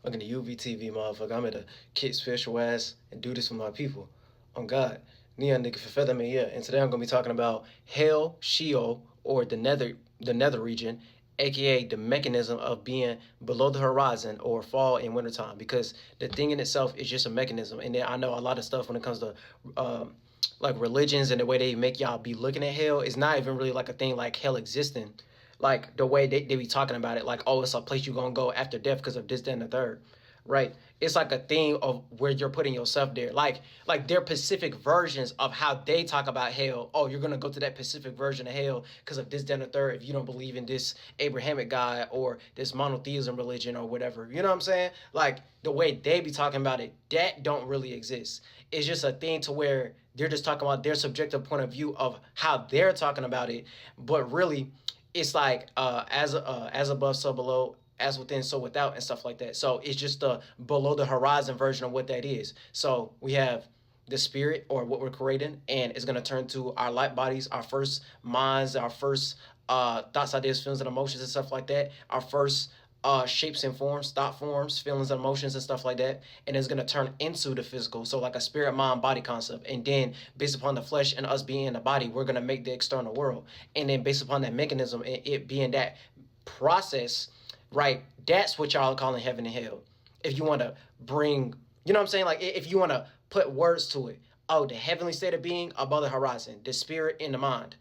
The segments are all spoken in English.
Fucking the UVTV motherfucker. I'm gonna kick spiritual ass and do this for my people. On God. Neon nigga for feather me, yeah. And today I'm gonna be talking about hell, Sheol, or the nether region, aka the mechanism of being below the horizon or fall in wintertime. Because the thing in itself is just a mechanism. And then I know a lot of stuff when it comes to like religions and the way they make y'all be looking at hell is not even really like a thing like hell existing, like the way they be talking about it, like, oh, it's a place you're gonna go after death because of this, that, and the third, right? It's like a thing of where you're putting yourself there, like their specific versions of how they talk about hell. Oh, you're gonna go to that specific version of hell because of this, that, and the third, if you don't believe in this Abrahamic God or this monotheism religion or whatever. You know what I'm saying? Like the way they be talking about it, that don't really exist. It's just a thing to where they're just talking about their subjective point of view of how they're talking about it, but really it's like as above so below, as within so without, and stuff like that. So it's just the below the horizon version of what that is. So we have the spirit, or what we're creating, and it's going to turn to our light bodies, our first minds, our first thoughts, ideas, feelings, and emotions, and stuff like that, our first shapes and forms, thought forms, feelings and emotions, and stuff like that. And it's going to turn into the physical. So like a spirit, mind, body concept. And then based upon the flesh and us being in the body, we're going to make the external world. And then based upon that mechanism, it being that process, right? That's what y'all are calling heaven and hell. If you want to bring, you know what I'm saying? Like if you want to put words to it. Oh, the heavenly state of being above the horizon, the spirit in the mind.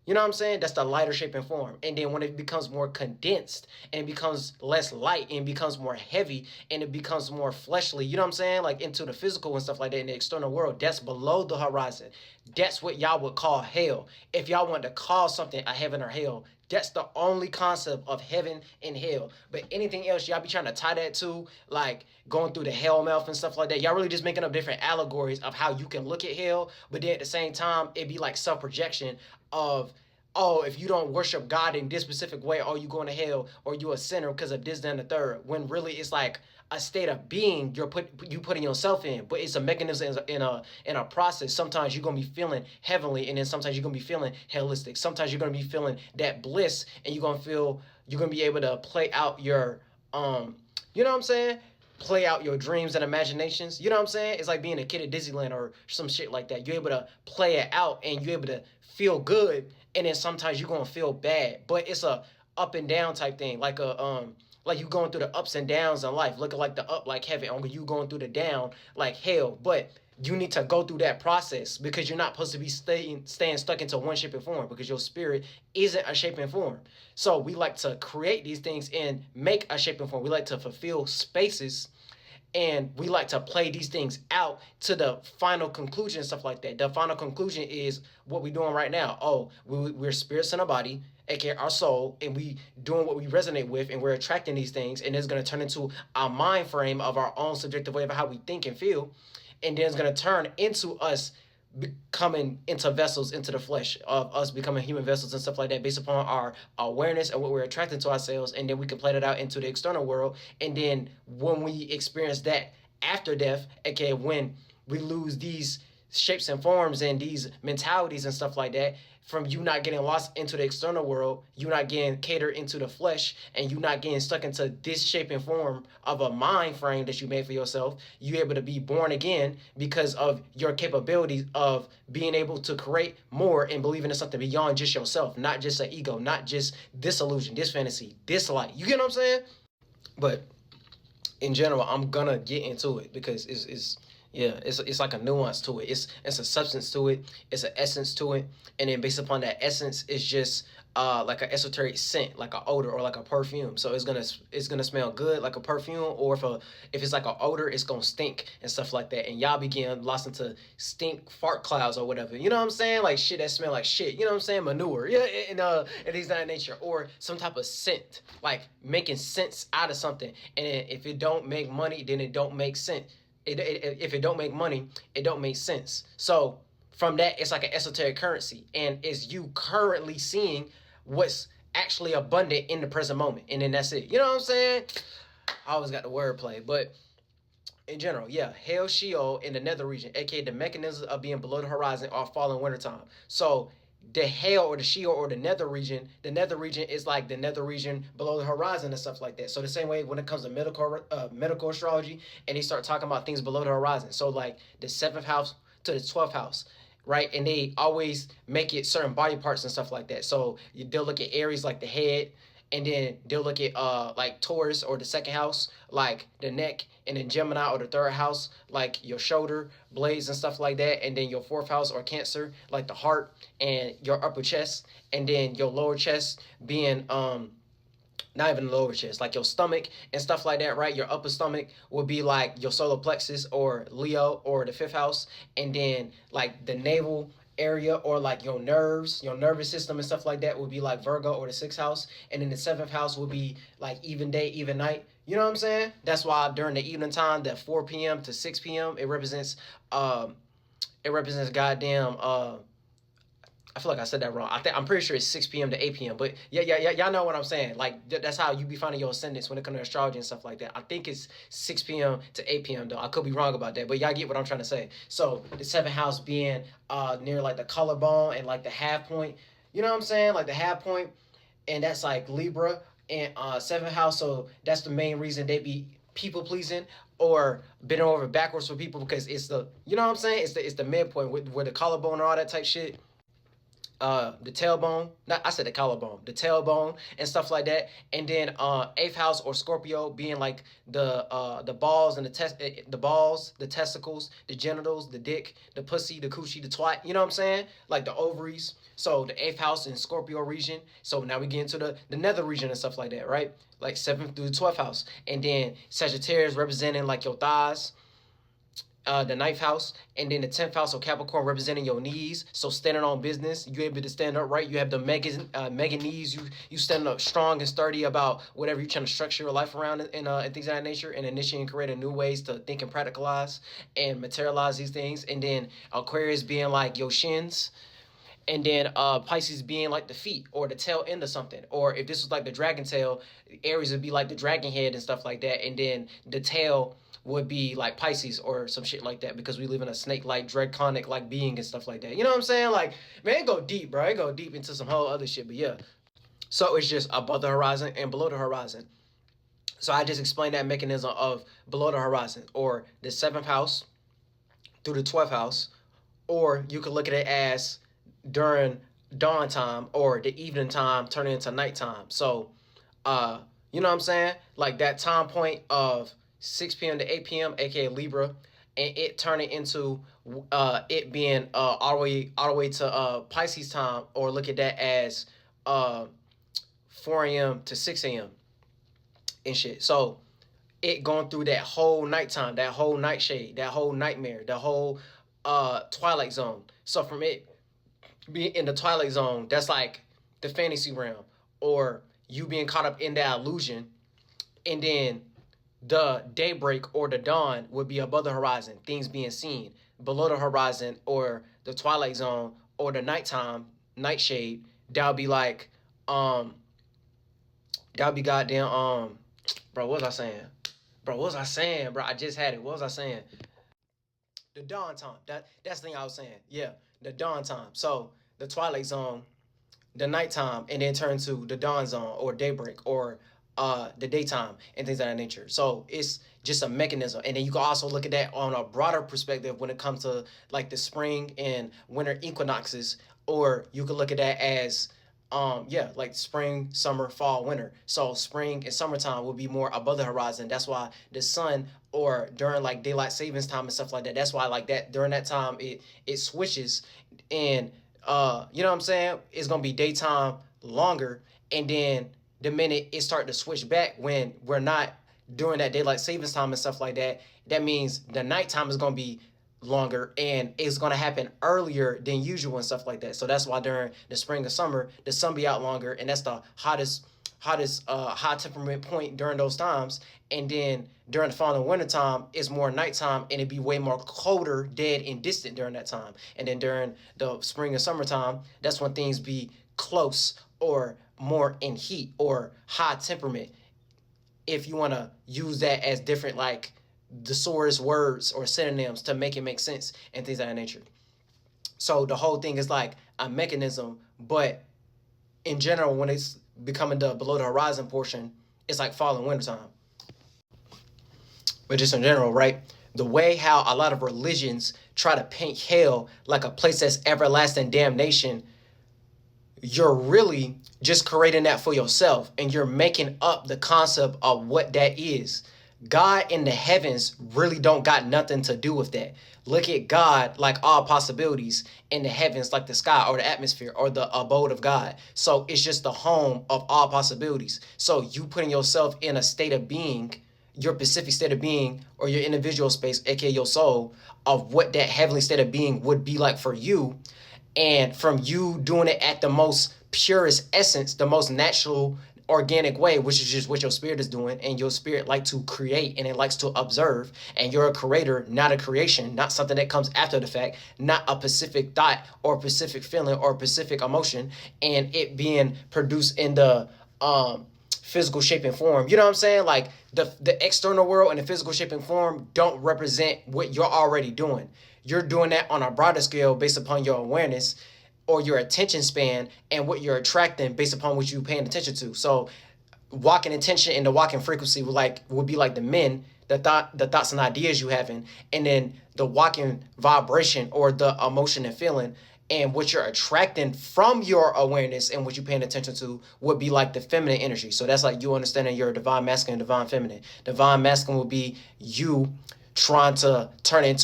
You know what I'm saying? That's the lighter shape and form. And then when it becomes more condensed and it becomes less light and it becomes more heavy and it becomes more fleshly, you know what I'm saying? Like into the physical and stuff like that in the external world, that's below the horizon. That's what y'all would call hell. If y'all wanted to call something a heaven or hell, that's the only concept of heaven and hell. But anything else, y'all be trying to tie that to, like going through the hell mouth and stuff like that. Y'all really just making up different allegories of how you can look at hell. But then at the same time, it'd be like self-projection of, oh, if you don't worship God in this specific way, oh, you going to hell, or you a sinner because of this, that, and the third. When really it's like a state of being you putting yourself in, but it's a mechanism in a process. Sometimes you're gonna be feeling heavenly, and then sometimes you're gonna be feeling hellistic. Sometimes you're gonna be feeling that bliss, and you're gonna be able to play out your you know what I'm saying? Play out your dreams and imaginations. You know what I'm saying? It's like being a kid at Disneyland or some shit like that. You're able to play it out and you're able to feel good, and then sometimes you're gonna feel bad. But it's a up and down type thing, like you going through the ups and downs in life, looking like the up like heaven, or you going through the down like hell. But you need to go through that process because you're not supposed to be staying stuck into one shape and form, because your spirit isn't a shape and form. So we like to create these things and make a shape and form. We like to fulfill spaces, and we like to play these things out to the final conclusion and stuff like that. The final conclusion is what we're doing right now. Oh, we're spirits in a body, aka our soul, and we doing what we resonate with, and we're attracting these things, and it's going to turn into our mind frame of our own subjective way of how we think and feel, and then it's going to turn into us becoming into vessels, into the flesh, of us becoming human vessels and stuff like that, based upon our awareness and what we're attracting to ourselves. And then we can play that out into the external world. And then when we experience that after death, aka when we lose these shapes and forms and these mentalities and stuff like that, from you not getting lost into the external world, you not getting catered into the flesh, and you not getting stuck into this shape and form of a mind frame that you made for yourself, you able to be born again because of your capabilities of being able to create more and believing in something beyond just yourself, not just an ego, not just this illusion, this fantasy, this light. You get what I'm saying? But in general, I'm gonna get into it because it's yeah, it's like a nuance to it. It's a substance to it. It's an essence to it, and then based upon that essence, it's just like an esoteric scent, like an odor or like a perfume. So it's gonna smell good like a perfume, or if it's like an odor, it's gonna stink and stuff like that. And y'all begin lost into stink fart clouds or whatever. You know what I'm saying? Like shit that smell like shit. You know what I'm saying? Manure. Yeah, and things of that nature, or some type of scent, like making sense out of something. And if it don't make money, then it don't make sense. If it don't make money, it don't make sense. So from that, it's like an esoteric currency, and it's you currently seeing what's actually abundant in the present moment, and then that's it. You know what I'm saying? I always got the wordplay, but in general, yeah, hell, Sheol in the nether region, aka the mechanisms of being below the horizon, are fall in wintertime. So the Hell or the Sheol or the Nether region, is like the Nether region below the horizon and stuff like that. So the same way when it comes to medical astrology, and they start talking about things below the horizon. So like the 7th house to the 12th house, right? And they always make it certain body parts and stuff like that. So they'll look at Aries like the head, and then they'll look at like Taurus or the 2nd house like the neck, and then Gemini or the 3rd house like your shoulder blades and stuff like that, and then your 4th house or Cancer like the heart and your upper chest, and then your lower chest being not even the lower chest, like your stomach and stuff like that, right? Your upper stomach would be like your solar plexus or Leo or the 5th house, and then like the navel area or like your nerves, your nervous system and stuff like that would be like Virgo or the 6th house, and then the 7th house would be like even day, even night. You know what I'm saying? That's why during the evening time, that 4 p.m. to 6 p.m. it represents goddamn I feel like I said that wrong. I'm pretty sure it's 6 p.m. to 8 p.m. But yeah, y'all know what I'm saying. Like that's how you be finding your ascendants when it comes to astrology and stuff like that. I think it's 6 p.m. to 8 p.m. though. I could be wrong about that, but y'all get what I'm trying to say. So the 7th house being near like the collarbone and like the half point. You know what I'm saying? Like the half point, and that's like Libra and 7th house. So that's the main reason they be people pleasing or bending over backwards for people, because it's the, you know what I'm saying? It's the midpoint where the collarbone and all that type shit, the tailbone, not, I said the collarbone, the tailbone and stuff like that. And then 8th house or Scorpio being like the balls and the balls, the testicles, the genitals, the dick, the pussy, the coochie, the twat, you know what I'm saying? Like the ovaries. So the 8th house in Scorpio region. So now we get into the nether region and stuff like that, right? Like 7th through the 12th house. And then Sagittarius representing like your thighs, the 9th house, and then the 10th house of Capricorn representing your knees. So standing on business, you able to stand up, right? You have the mega knees. You standing up strong and sturdy about whatever you're trying to structure your life around, and things of that nature, and initiating and creating new ways to think and practicalize and materialize these things. And then Aquarius being like your shins. And then Pisces being like the feet or the tail end of something. Or if this was like the dragon tail, Aries would be like the dragon head and stuff like that. And then the tail would be like Pisces or some shit like that, because we live in a snake-like, draconic-like being and stuff like that. You know what I'm saying? Like, man, it go deep, bro. It go deep into some whole other shit. But yeah. So it's just above the horizon and below the horizon. So I just explained that mechanism of below the horizon, or the 7th house through the 12th house. Or you could look at it as during dawn time or the evening time turning into nighttime. So, you know what I'm saying? Like that time point of 6 p.m. to 8 p.m., aka Libra, and it turning into it being all the way to Pisces time, or look at that as 4 a.m. to 6 a.m. and shit. So it going through that whole nighttime, that whole nightshade, that whole nightmare, the whole twilight zone. So from it being in the twilight zone, that's like the fantasy realm, or you being caught up in that illusion, and then the daybreak or the dawn would be above the horizon, things being seen. Below the horizon or the twilight zone or the nighttime, nightshade, that'll be like that'll be goddamn bro, what was I saying? Bro, I just had it. What was I saying? The dawn time. That's the thing I was saying. Yeah, the dawn time. So the twilight zone, the nighttime, and then turn to the dawn zone or daybreak or the daytime and things of that nature. So it's just a mechanism. And then you can also look at that on a broader perspective when it comes to like the spring and winter equinoxes, or you can look at that as like spring, summer, fall, winter. So spring and summertime will be more above the horizon. That's why the sun, or during like daylight savings time and stuff like that, that's why like that during that time it switches, and you know what I'm saying, it's gonna be daytime longer, and then the minute it start to switch back when we're not during that daylight savings time and stuff like that, that means the nighttime is gonna be longer, and it's going to happen earlier than usual and stuff like that. So that's why during the spring and summer the sun be out longer, and that's the hottest high temperament point during those times. And then during the fall and winter time it's more nighttime, and it'd be way more colder, dead, and distant during that time. And then during the spring and summertime, that's when things be close or more in heat or high temperament, if you want to use that as different like thesaurus words or synonyms to make it make sense and things of that nature. So the whole thing is like a mechanism, but in general, when it's becoming the below the horizon portion, it's like fall and winter time. But just in general, right? The way how a lot of religions try to paint hell like a place that's everlasting damnation, you're really just creating that for yourself, and you're making up the concept of what that is. God in the heavens really don't got nothing to do with that. Look at God like all possibilities in the heavens, like the sky or the atmosphere or the abode of God. So it's just the home of all possibilities. So you putting yourself in a state of being, your specific state of being, or your individual space, aka your soul, of what that heavenly state of being would be like for you. And from you doing it at the most purest essence, the most natural, organic way, which is just what your spirit is doing, and your spirit like to create and it likes to observe, and you're a creator, not a creation, not something that comes after the fact, not a specific thought or a specific feeling or a specific emotion, and it being produced in the physical shape and form. You know what I'm saying? Like the external world and the physical shape and form don't represent what you're already doing. You're doing that on a broader scale based upon your awareness or your attention span and what you're attracting based upon what you're paying attention to. So walking intention and the walking frequency would be like the men, the thoughts and ideas you having, and then the walking vibration or the emotion and feeling and what you're attracting from your awareness and what you're paying attention to would be like the feminine energy. So that's like you understanding your divine masculine, divine feminine. Divine masculine would be you trying to turn it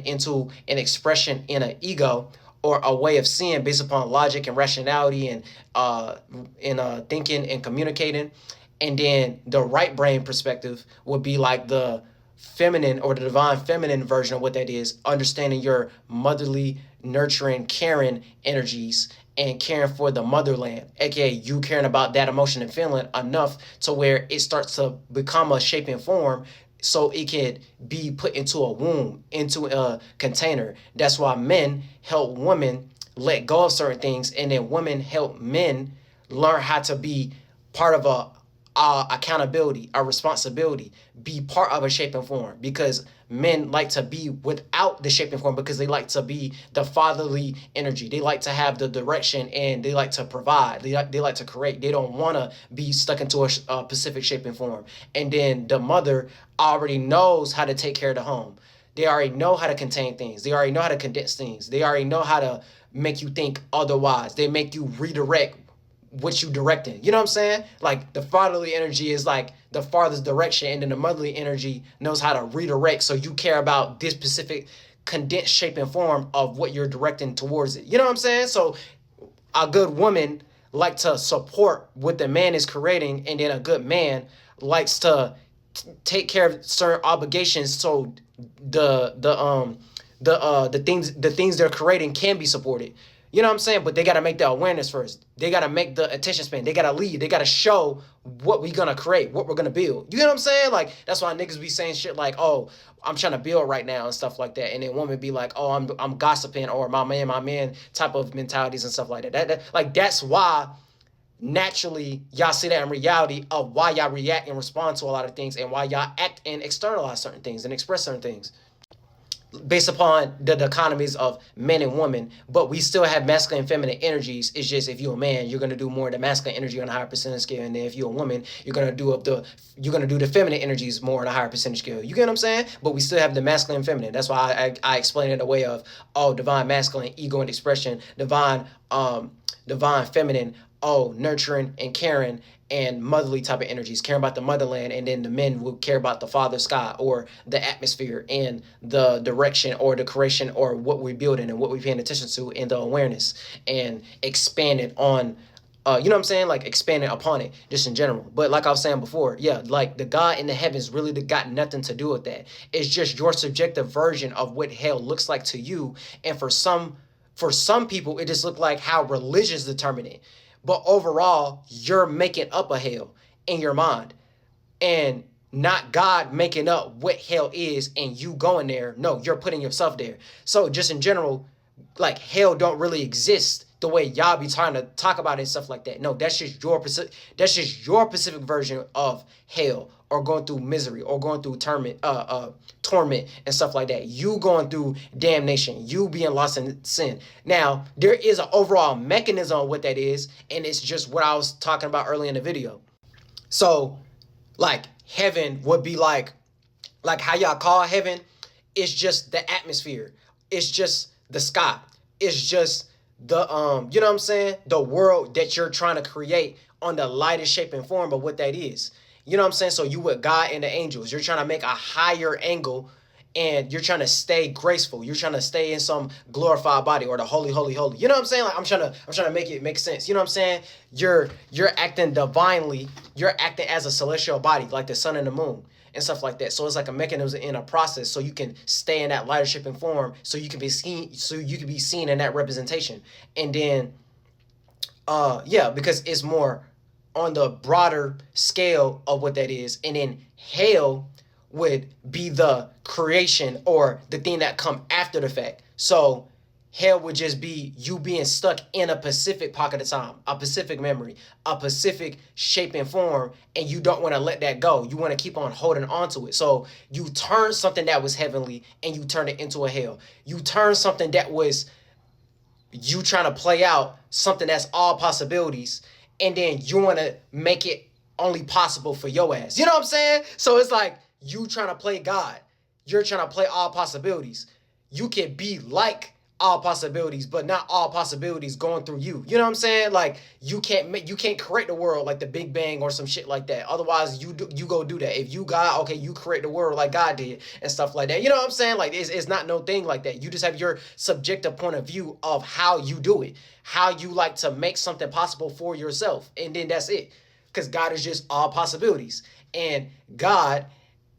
into an expression in an ego or a way of seeing based upon logic and rationality and thinking and communicating. And then the right brain perspective would be like the feminine or the divine feminine version of what that is, understanding your motherly, nurturing, caring energies and caring for the motherland, aka you caring about that emotion and feeling enough to where it starts to become a shape and form so it can be put into a womb, into a container. That's why men help women let go of certain things, and then women help men learn how to be part of a accountability, a responsibility, be part of a shape and form, because men like to be without the shape and form because they like to be the fatherly energy. They like to have the direction and they like to provide. They like to create. They don't want to be stuck into a specific shape and form. And then the mother already knows how to take care of the home. They already know how to contain things. They already know how to condense things. They already know how to make you think otherwise. They make you redirect what you directing. You know what I'm saying? Like the fatherly energy is like the farthest direction, and then the motherly energy knows how to redirect. So you care about this specific condensed shape and form of what you're directing towards it. You know what I'm saying? So a good woman like to support what the man is creating, and then a good man likes to take care of certain obligations so the things they're creating can be supported. You know what I'm saying? But they got to make the awareness first. They got to make the attention span. They got to lead. They got to show what we going to create, what we're going to build. You know what I'm saying? Like, that's why niggas be saying shit like, oh, I'm trying to build right now and stuff like that. And then women be like, oh, I'm gossiping, or my man type of mentalities and stuff like that. Like, that's why naturally y'all see that in reality of why y'all react and respond to a lot of things, and why y'all act and externalize certain things and express certain things based upon the dichotomies of men and women. But we still have masculine and feminine energies. It's just if you're a man, you're gonna do more of the masculine energy on a higher percentage scale, and then if you're a woman, you're gonna do the feminine energies more on a higher percentage scale. You get what I'm saying? But we still have the masculine and feminine. That's why I explain it in a way of, oh, divine masculine, ego and expression, divine feminine, oh, nurturing and caring and motherly type of energies, caring about the motherland. And then the men will care about the father sky or the atmosphere and the direction or the creation or what we're building and what we're paying attention to, and the awareness and expanding on you know what I'm saying? Like expanding upon it just in general. But like I was saying before, yeah, like the God in the heavens really got nothing to do with that. It's just your subjective version of what hell looks like to you. And for some people, it just looked like how religions determine it. But overall, you're making up a hell in your mind, and not God making up what hell is and you going there. No, you're putting yourself there. So just in general, like hell don't really exist the way y'all be trying to talk about it and stuff like that. No, that's just your specific version of hell or going through misery or going through torment and stuff like that. You going through damnation, you being lost in sin. Now, there is an overall mechanism of what that is, and it's just what I was talking about earlier in the video. So, like, heaven would be like how y'all call heaven, it's just the atmosphere. It's just the sky. It's just the, you know what I'm saying? The world that you're trying to create on the lightest shape and form of what that is. You know what I'm saying? So you with God and the angels, you're trying to make a higher angle, and you're trying to stay graceful. You're trying to stay in some glorified body, or the holy, holy, holy. You know what I'm saying? Like, I'm trying to make it make sense. You know what I'm saying? You're acting divinely. You're acting as a celestial body, like the sun and the moon and stuff like that. So it's like a mechanism in a process, so you can stay in that leadership and form, so you can be seen in that representation. And then yeah, because it's more on the broader scale of what that is. And then hell would be the creation, or the thing that come after the fact. So hell would just be you being stuck in a specific pocket of time, a specific memory, a specific shape and form, and you don't want to let that go. You want to keep on holding on to it. So you turn something that was heavenly and you turn it into a hell. You turn something that was you trying to play out, something that's all possibilities, and then you want to make it only possible for your ass. You know what I'm saying? So it's like you trying to play God. You're trying to play all possibilities. You can be like all possibilities, but not all possibilities going through you. You know what I'm saying? Like, you can't create the world like the Big Bang or some shit like that. Otherwise, you go do that. If you God, okay, you create the world like God did and stuff like that. You know what I'm saying? Like, it's not no thing like that. You just have your subjective point of view of how you do it, how you like to make something possible for yourself, and then that's it. Because God is just all possibilities, and God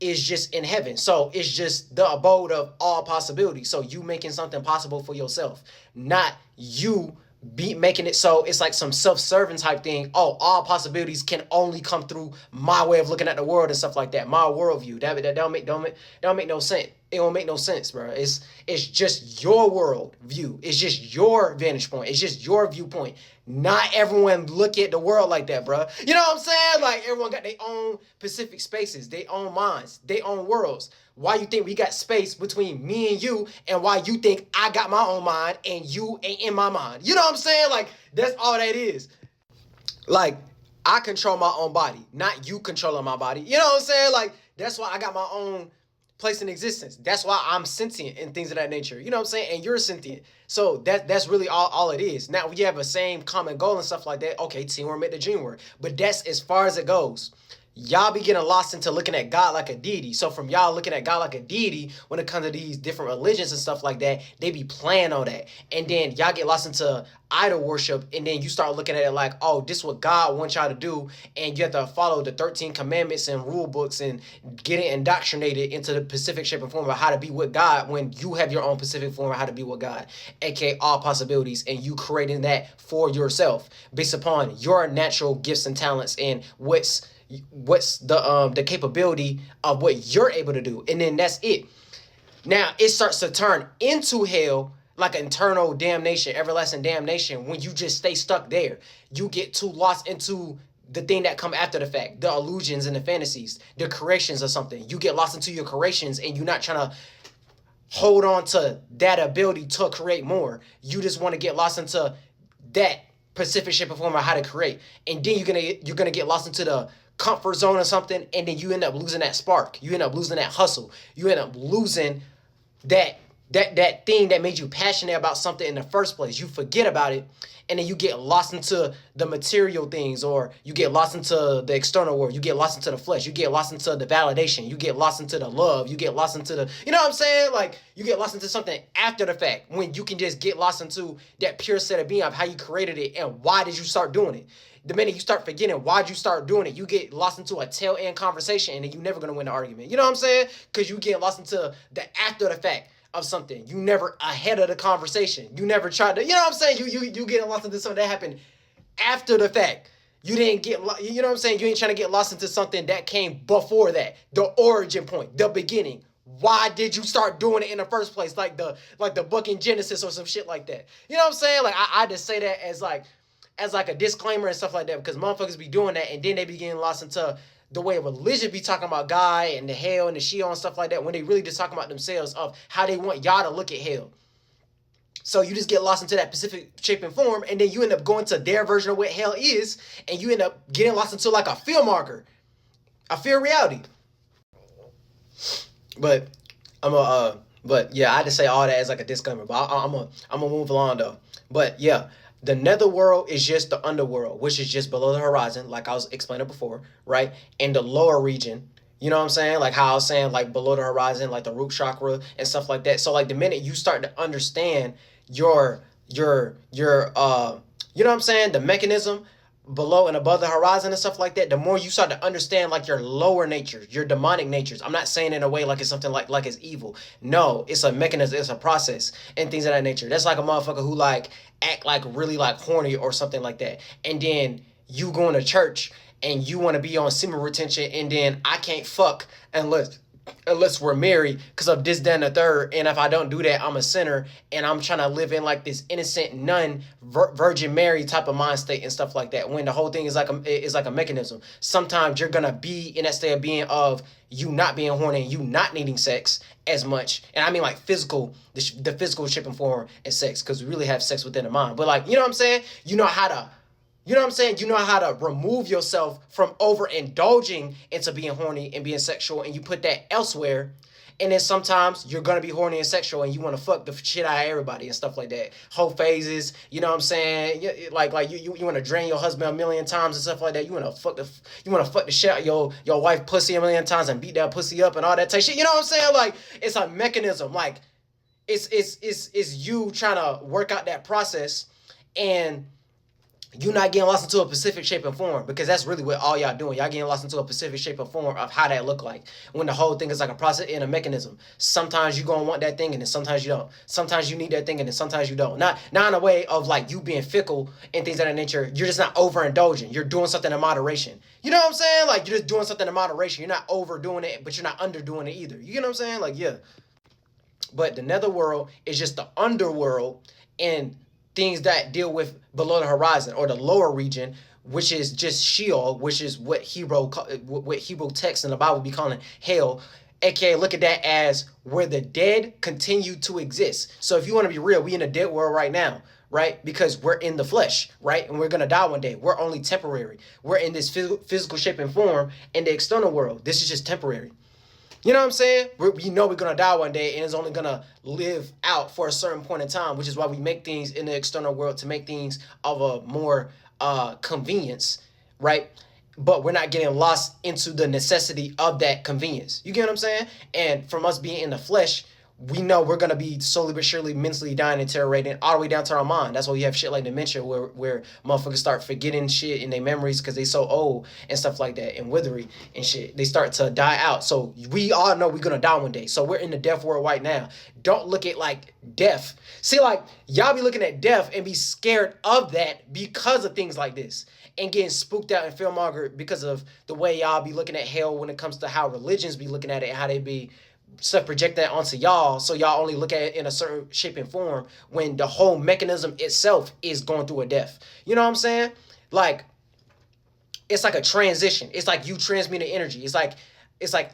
is just in heaven. So it's just the abode of all possibilities. So you making something possible for yourself, not you be making it so it's like some self-serving type thing. Oh, all possibilities can only come through my way of looking at the world and stuff like that. My worldview. That don't make no sense. It don't make no sense, bro. It's just your world view. It's just your vantage point. It's just your viewpoint. Not everyone look at the world like that, bro. You know what I'm saying? Like, everyone got their own specific spaces, their own minds, their own worlds. Why you think we got space between me and you, and why you think I got my own mind and you ain't in my mind? You know what I'm saying? Like, that's all that is. Like, I control my own body, not you controlling my body. You know what I'm saying? Like, that's why I got my own place in existence. That's why I'm sentient and things of that nature. You know what I'm saying? And you're sentient. So that's really all it is. Now, we have a same common goal and stuff like that. Okay, teamwork make the dream work. But that's as far as it goes. Y'all be getting lost into looking at God like a deity. So from y'all looking at God like a deity, when it comes to these different religions and stuff like that, they be playing on that. And then y'all get lost into idol worship, and then you start looking at it like, oh, this is what God wants y'all to do, and you have to follow the 13 commandments and rule books and getting indoctrinated into the specific shape and form of how to be with God, when you have your own specific form of how to be with God, aka all possibilities, and you creating that for yourself based upon your natural gifts and talents and what's the capability of what you're able to do. And then that's it. Now it starts to turn into hell, like internal damnation, everlasting damnation, when you just stay stuck there. You get too lost into the thing that come after the fact, the illusions and the fantasies, the creations of something. You get lost into your creations, and you're not trying to hold on to that ability to create more. You just want to get lost into that specific shape or form of how to create. And then you're gonna get lost into the comfort zone or something, and then you end up losing that spark. You end up losing that hustle. You end up losing that thing that made you passionate about something in the first place. You forget about it, and then you get lost into the material things, or you get lost into the external world. You get lost into the flesh. You get lost into the validation. You get lost into the love. You get lost into the, you know what I'm saying? Like, you get lost into something after the fact, when you can just get lost into that pure set of being of how you created it and why did you start doing it. The minute you start forgetting why'd you start doing it, you get lost into a tail end conversation, and then you're never going to win the argument. You know what I'm saying? Because you get lost into the after the fact of something. You never ahead of the conversation. You never tried to, you know what I'm saying? You get lost into something that happened after the fact. You didn't get, you know what I'm saying? You ain't trying to get lost into something that came before that. The origin point, the beginning. Why did you start doing it in the first place? Like the book in Genesis or some shit like that. You know what I'm saying? Like, I just say that as like a disclaimer and stuff like that, because motherfuckers be doing that, and then they be getting lost into the way religion be talking about God and the hell and the Sheol and stuff like that, when they really just talking about themselves of how they want y'all to look at hell. So you just get lost into that specific shape and form, and then you end up going to their version of what hell is, and you end up getting lost into like a field marker, a field reality. But but yeah, I had to say all that as like a disclaimer. But I'm gonna move along though. But yeah, the netherworld is just the underworld, which is just below the horizon, like I was explaining before, right? And the lower region, you know what I'm saying? Like how I was saying, like below the horizon, like the root chakra and stuff like that. So like the minute you start to understand your you know what I'm saying, the mechanism below and above the horizon and stuff like that, the more you start to understand like your lower natures, your demonic natures. I'm not saying in a way like it's something like it's evil. No, it's a mechanism, it's a process and things of that nature. That's like a motherfucker who like act like really like horny or something like that. And then you going to church and you want to be on semen retention, and then I can't fuck unless we're married because of this, that, and the third. And if I don't do that, I'm a sinner, and I'm trying to live in like this innocent nun, Virgin Mary type of mind state and stuff like that. When the whole thing is like a mechanism. Sometimes you're gonna be in that state of being of you not being horny and you not needing sex as much. And I mean like physical, the physical shape and form and sex, because we really have sex within the mind. But like, you know what I'm saying? You know how to remove yourself from overindulging into being horny and being sexual, and you put that elsewhere. And then sometimes you're going to be horny and sexual and you want to fuck the shit out of everybody and stuff like that. Whole phases, you know what I'm saying? Like you want to drain your husband a million times and stuff like that. You want to fuck the shit out of your wife pussy a million times and beat that pussy up and all that type shit. You know what I'm saying? Like, it's a mechanism. Like, it's you trying to work out that process, and you're not getting lost into a specific shape and form, because that's really what all y'all doing. Y'all getting lost into a specific shape and form of how that look like, when the whole thing is like a process and a mechanism. Sometimes you gonna want that thing, and then sometimes you don't. Sometimes you need that thing, and then sometimes you don't. Not in a way of like you being fickle and things of that nature. You're just not overindulging. You're doing something in moderation. You know what I'm saying? Like, you're just doing something in moderation. You're not overdoing it, but you're not underdoing it either. You know what I'm saying? Like, yeah. But the netherworld is just the underworld, and things that deal with below the horizon, or the lower region, which is just Sheol, which is what Hebrew texts in the Bible be calling hell. AKA, look at that as where the dead continue to exist. So if you want to be real, we in a dead world right now, right? Because we're in the flesh, right? And we're going to die one day. We're only temporary. We're in this physical shape and form in the external world. This is just temporary. You know what I'm saying? We know we're going to die one day, and it's only going to live out for a certain point in time, which is why we make things in the external world, to make things of a more convenience, right? But we're not getting lost into the necessity of that convenience. You get what I'm saying? And from us being in the flesh, we know we're going to be slowly but surely mentally dying and deteriorating all the way down to our mind. That's why you have shit like dementia, where motherfuckers start forgetting shit in their memories because they so old and stuff like that, and withery and shit. They start to die out. So we all know we're going to die one day. So we're in the death world right now. Don't look at like death. See, like, y'all be looking at death and be scared of that because of things like this, and getting spooked out and fearmongered because of the way y'all be looking at hell when it comes to how religions be looking at it and how they be project that onto y'all, so y'all only look at it in a certain shape and form, when the whole mechanism itself is going through a death. You know what I'm saying? Like, it's like a transition. It's like you transmuting energy. It's like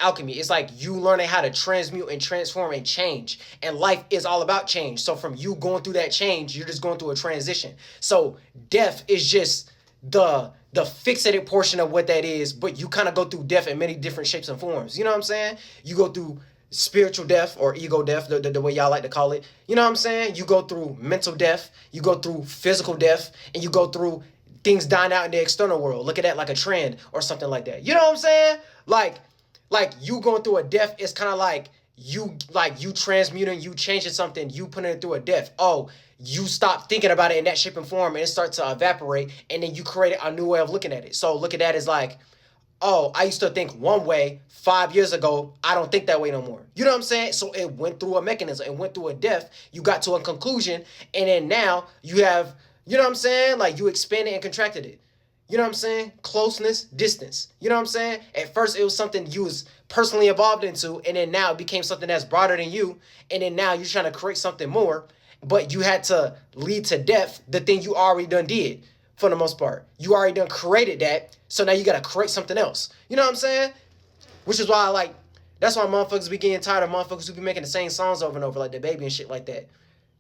alchemy. It's like you learning how to transmute and transform and change. And life is all about change. So from you going through that change, you're just going through a transition. So death is just the fixated portion of what that is, but you kind of go through death in many different shapes and forms. You know what I'm saying? You go through spiritual death, or ego death, the way y'all like to call it. You know what I'm saying? You go through mental death, you go through physical death, and you go through things dying out in the external world. Look at that like a trend or something like that. You know what I'm saying? Like you going through a death is kind of like you transmuting, you changing something, you putting it through a death. Oh, you stop thinking about it in that shape and form, and it starts to evaporate, and then you create a new way of looking at it. So look at that as like, oh, I used to think one way 5 years ago. I don't think that way no more. You know what I'm saying? So it went through a mechanism. It went through a death. You got to a conclusion. And then now you have, you know what I'm saying? Like, you expanded and contracted it. You know what I'm saying? Closeness, distance. You know what I'm saying? At first, it was something you was personally evolved into. And then now it became something that's broader than you. And then now you're trying to create something more. But you had to lead to death the thing you already done did. for the most part. You already done created that, so now you gotta create something else. You know what I'm saying? Which is why I like, that's why motherfuckers be getting tired of motherfuckers who be making the same songs over and over, like the Baby and shit like that.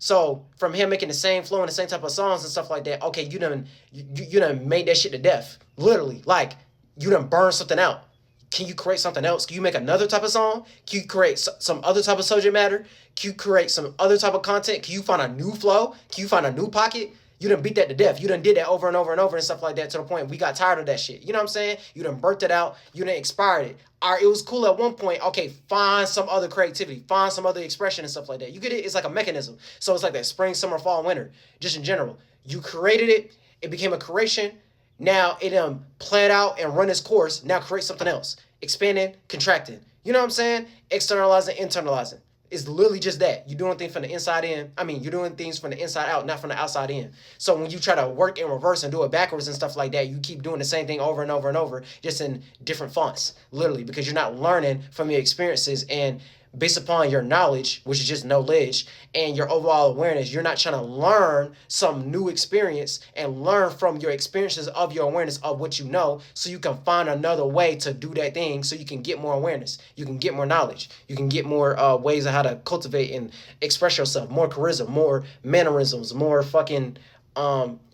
So from him making the same flow and the same type of songs and stuff like that, okay, you done made that shit to death. Literally. Like, you done burned something out. Can you create something else? Can you make another type of song? Can you create some other type of subject matter? Can you create some other type of content? Can you find a new flow? Can you find a new pocket? You done beat that to death. You done did that over and over and over and stuff like that, to the point we got tired of that shit. You know what I'm saying? You done burnt it out. You done expired it. All right, it was cool at one point. Okay, find some other creativity. Find some other expression and stuff like that. You get it? It's like a mechanism. So it's like that spring, summer, fall, winter, just in general. You created it. It became a creation. Now it played out and run its course. Now create something else. Expanding, contracting. You know what I'm saying? Externalizing, internalizing. It's literally just that. You're doing things from the inside in. I mean, you're doing things from the inside out, not from the outside in. So when you try to work in reverse and do it backwards and stuff like that, you keep doing the same thing over and over and over, just in different fonts, literally, because you're not learning from your experiences. And based upon your knowledge, which is just knowledge, and your overall awareness, you're not trying to learn some new experience and learn from your experiences of your awareness of what you know, so you can find another way to do that thing, so you can get more awareness, you can get more knowledge, you can get more ways of how to cultivate and express yourself, more charisma, more mannerisms, more fucking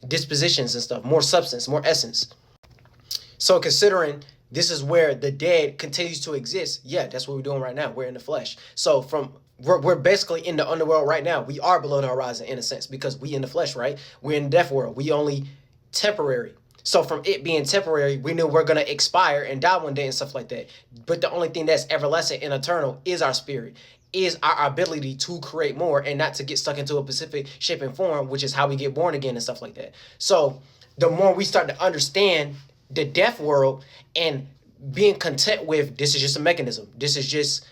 dispositions and stuff, more substance, more essence. So considering this is where the dead continues to exist, yeah, that's what we're doing right now. We're in the flesh. So we're basically in the underworld right now. We are below the horizon in a sense, because we in the flesh, right? We're in the death world. We only temporary. So from it being temporary, we knew we're going to expire and die one day and stuff like that. But the only thing that's everlasting and eternal is our spirit, is our ability to create more and not to get stuck into a specific shape and form, which is how we get born again and stuff like that. So the more we start to understand the death world and being content with, this is just a mechanism, this is just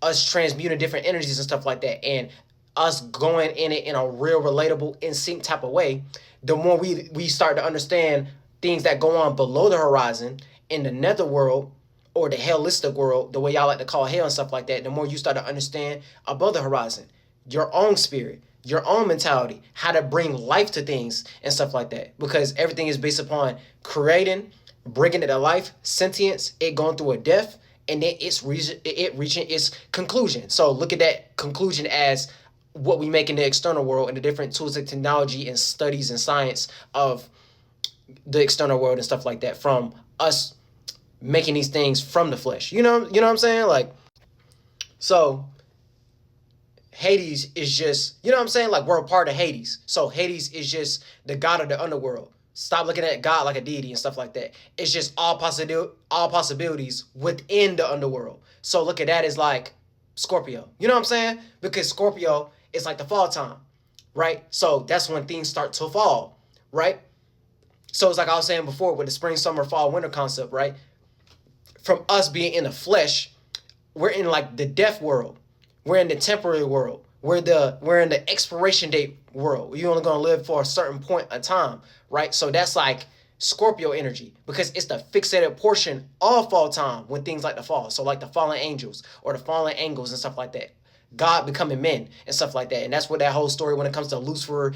us transmuting different energies and stuff like that, and us going in it in a real relatable, in sync type of way, the more we start to understand things that go on below the horizon in the nether world, or the hellistic world, the way y'all like to call hell and stuff like that, the more you start to understand above the horizon, your own spirit, your own mentality, how to bring life to things and stuff like that. Because everything is based upon creating, bringing it to life, sentience, it going through a death, and then it reaching its conclusion. So look at that conclusion as what we make in the external world and the different tools of technology and studies and science of the external world and stuff like that, from us making these things from the flesh. You know what I'm saying? Like, so Hades is just, you know what I'm saying? Like, we're a part of Hades. So Hades is just the god of the underworld. Stop looking at God like a deity and stuff like that. It's just all possibilities within the underworld. So look at that as like Scorpio. You know what I'm saying? Because Scorpio is like the fall time, right? So that's when things start to fall, right? So it's like I was saying before with the spring, summer, fall, winter concept, right? From us being in the flesh, we're in like the death world. We're in the temporary world. We're in the expiration date world. You're only gonna live for a certain point of time, right? So that's like Scorpio energy, because it's the fixated portion of fall time when things like the fall. So like the fallen angels or the fallen angels and stuff like that. God becoming men and stuff like that. And that's what that whole story when it comes to Lucifer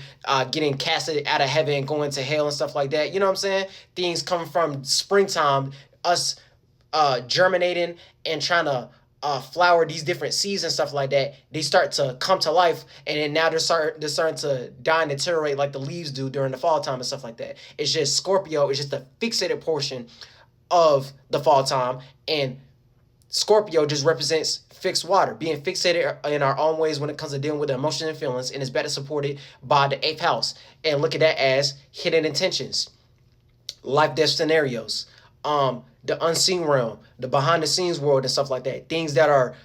getting casted out of heaven and going to hell and stuff like that. You know what I'm saying? Things coming from springtime, us germinating and trying to flower these different seeds and stuff like that. They start to come to life, and then now they're starting to die and deteriorate like the leaves do during the fall time and stuff like that. It's just Scorpio. It's just a fixated portion of the fall time, and Scorpio just represents fixed water, being fixated in our own ways when it comes to dealing with the emotions and feelings, and is better supported by the 8th house. And look at that as hidden intentions, life death scenarios, the unseen realm, the behind the scenes world and stuff like that. Things that are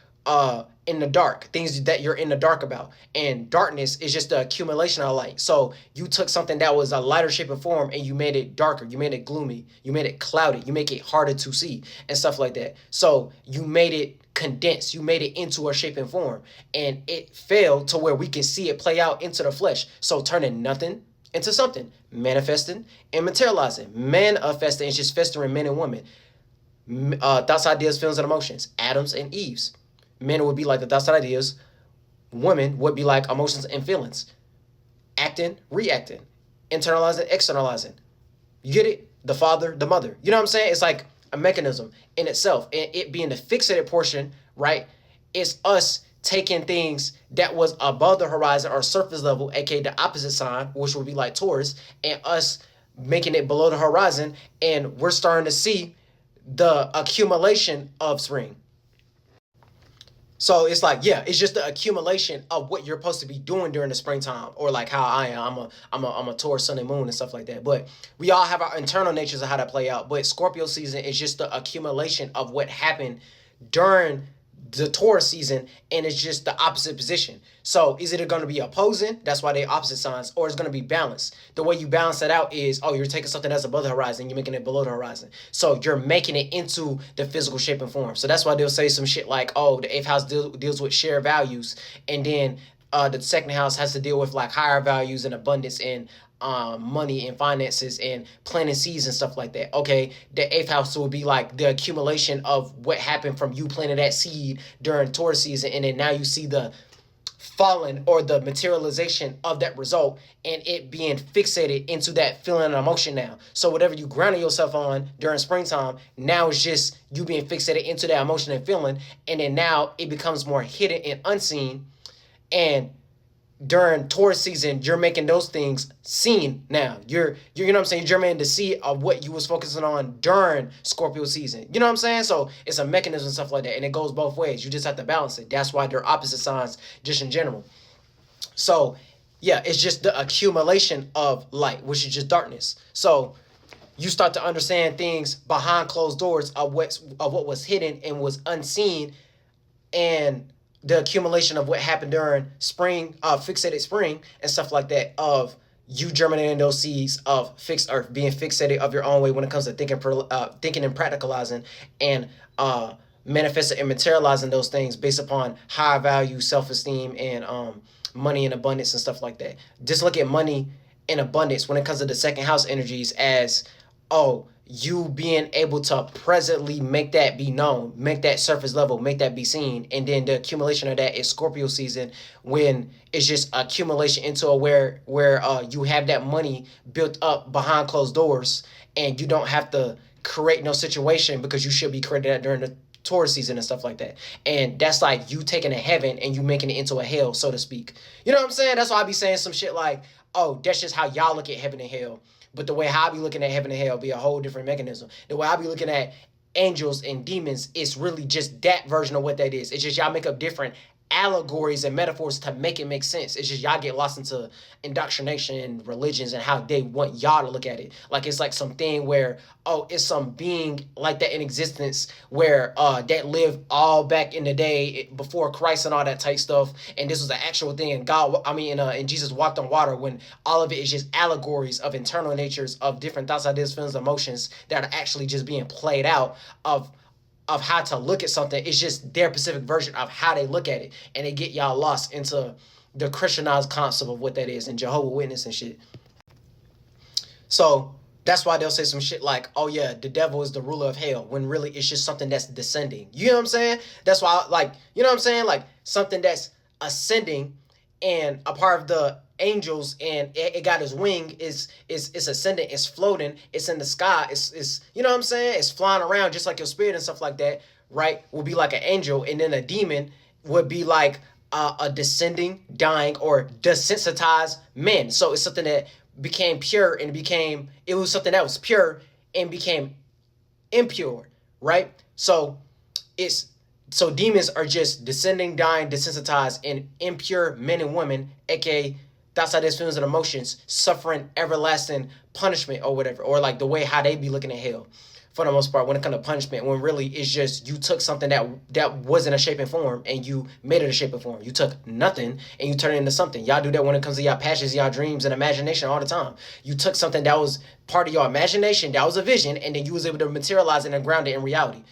in the dark, things that you're in the dark about. And darkness is just the accumulation of light. So you took something that was a lighter shape and form and you made it darker, you made it gloomy, you made it cloudy, you make it harder to see and stuff like that. So you made it condensed, you made it into a shape and form, and it failed to where we can see it play out into the flesh. So turning nothing into something, manifesting and materializing. Manifesting is just festering men and women. Thoughts, ideas, feelings, and emotions. Adams and Eves. Men would be like the thoughts and ideas. Women would be like emotions and feelings. Acting, reacting. Internalizing, externalizing. You get it? The father, the mother. You know what I'm saying? It's like a mechanism in itself. And it being the fixated portion, right? It's us taking things that was above the horizon or surface level, aka the opposite sign, which would be like Taurus, and us making it below the horizon, and we're starting to see the accumulation of spring. So it's like, yeah, it's just the accumulation of what you're supposed to be doing during the springtime, or like how I am. I'm a Taurus, Sun, and Moon, and stuff like that. But we all have our internal natures of how that play out. But Scorpio season is just the accumulation of what happened during the Taurus season, and it's just the opposite position. So is it going to be opposing? That's why they're opposite signs, or it's going to be balanced. The way you balance that out is, oh, you're taking something that's above the horizon, you're making it below the horizon. So you're making it into the physical shape and form. So that's why they'll say some shit like, oh, the eighth house deals with shared values, and then the second house has to deal with like higher values and abundance and money and finances and planting seeds and stuff like that. Okay, the eighth house will be like the accumulation of what happened from you planting that seed during Taurus season, and then now you see the fallen or the materialization of that result, and it being fixated into that feeling and emotion now. So whatever you grounded yourself on during springtime, now it's just you being fixated into that emotion and feeling, and then now it becomes more hidden and unseen. And during Taurus season, you're making those things seen now. You're you know what I'm saying? You're making to see of what you was focusing on during Scorpio season. You know what I'm saying? So it's a mechanism and stuff like that, and it goes both ways. You just have to balance it. That's why they're opposite signs just in general. So yeah, it's just the accumulation of light, which is just darkness. So you start to understand things behind closed doors of what was hidden and was unseen, and the accumulation of what happened during spring, fixated spring and stuff like that, of you germinating those seeds of fixed earth, being fixated of your own way when it comes to thinking and practicalizing, and manifesting and materializing those things based upon high value, self-esteem, and money and abundance and stuff like that. Just look at money and abundance when it comes to the second house energies as, oh, you being able to presently make that be known, make that surface level, make that be seen. And then the accumulation of that is Scorpio season, when it's just accumulation into a where you have that money built up behind closed doors, and you don't have to create no situation because you should be creating that during the Taurus season and stuff like that. And that's like you taking a heaven and you making it into a hell, so to speak. You know what I'm saying? That's why I be saying some shit like, oh, that's just how y'all look at heaven and hell. But the way I be looking at heaven and hell be a whole different mechanism. The way I be looking at angels and demons is really just that version of what that is. It's just y'all make up different allegories and metaphors to make it make sense. It's just y'all get lost into indoctrination and religions and how they want y'all to look at it. Like it's like something where, oh, it's some being like that in existence where that lived all back in the day before Christ and all that type stuff, and this was an actual thing, and and Jesus walked on water, when all of it is just allegories of internal natures of different thoughts, ideas, feelings, emotions that are actually just being played out of how to look at something. It's just their specific version of how they look at it, and they get y'all lost into the Christianized concept of what that is, and Jehovah's Witness and shit. So that's why they'll say some shit like, oh yeah, the devil is the ruler of hell, when really it's just something that's descending. You know what I'm saying? That's why, like, you know what I'm saying? Like something that's ascending, and a part of the angels, and it got his wing is ascending, it's floating, it's in the sky, it's you know what I'm saying, it's flying around just like your spirit and stuff like that, right? Will be like an angel, and then a demon would be like a descending, dying, or desensitized man. So it's something that became pure, and it was something that was pure and became impure, right? So demons are just descending, dying, desensitized, and impure men and women, aka thoughts, ideas, feelings, and emotions, suffering everlasting punishment or whatever, or like the way how they be looking at hell for the most part when it comes to punishment, when really it's just you took something that wasn't a shape and form and you made it a shape and form. You took nothing and you turned it into something. Y'all do that when it comes to y'all passions, y'all dreams, and imagination all the time. You took something that was part of your imagination, that was a vision, and then you was able to materialize it and ground it in reality.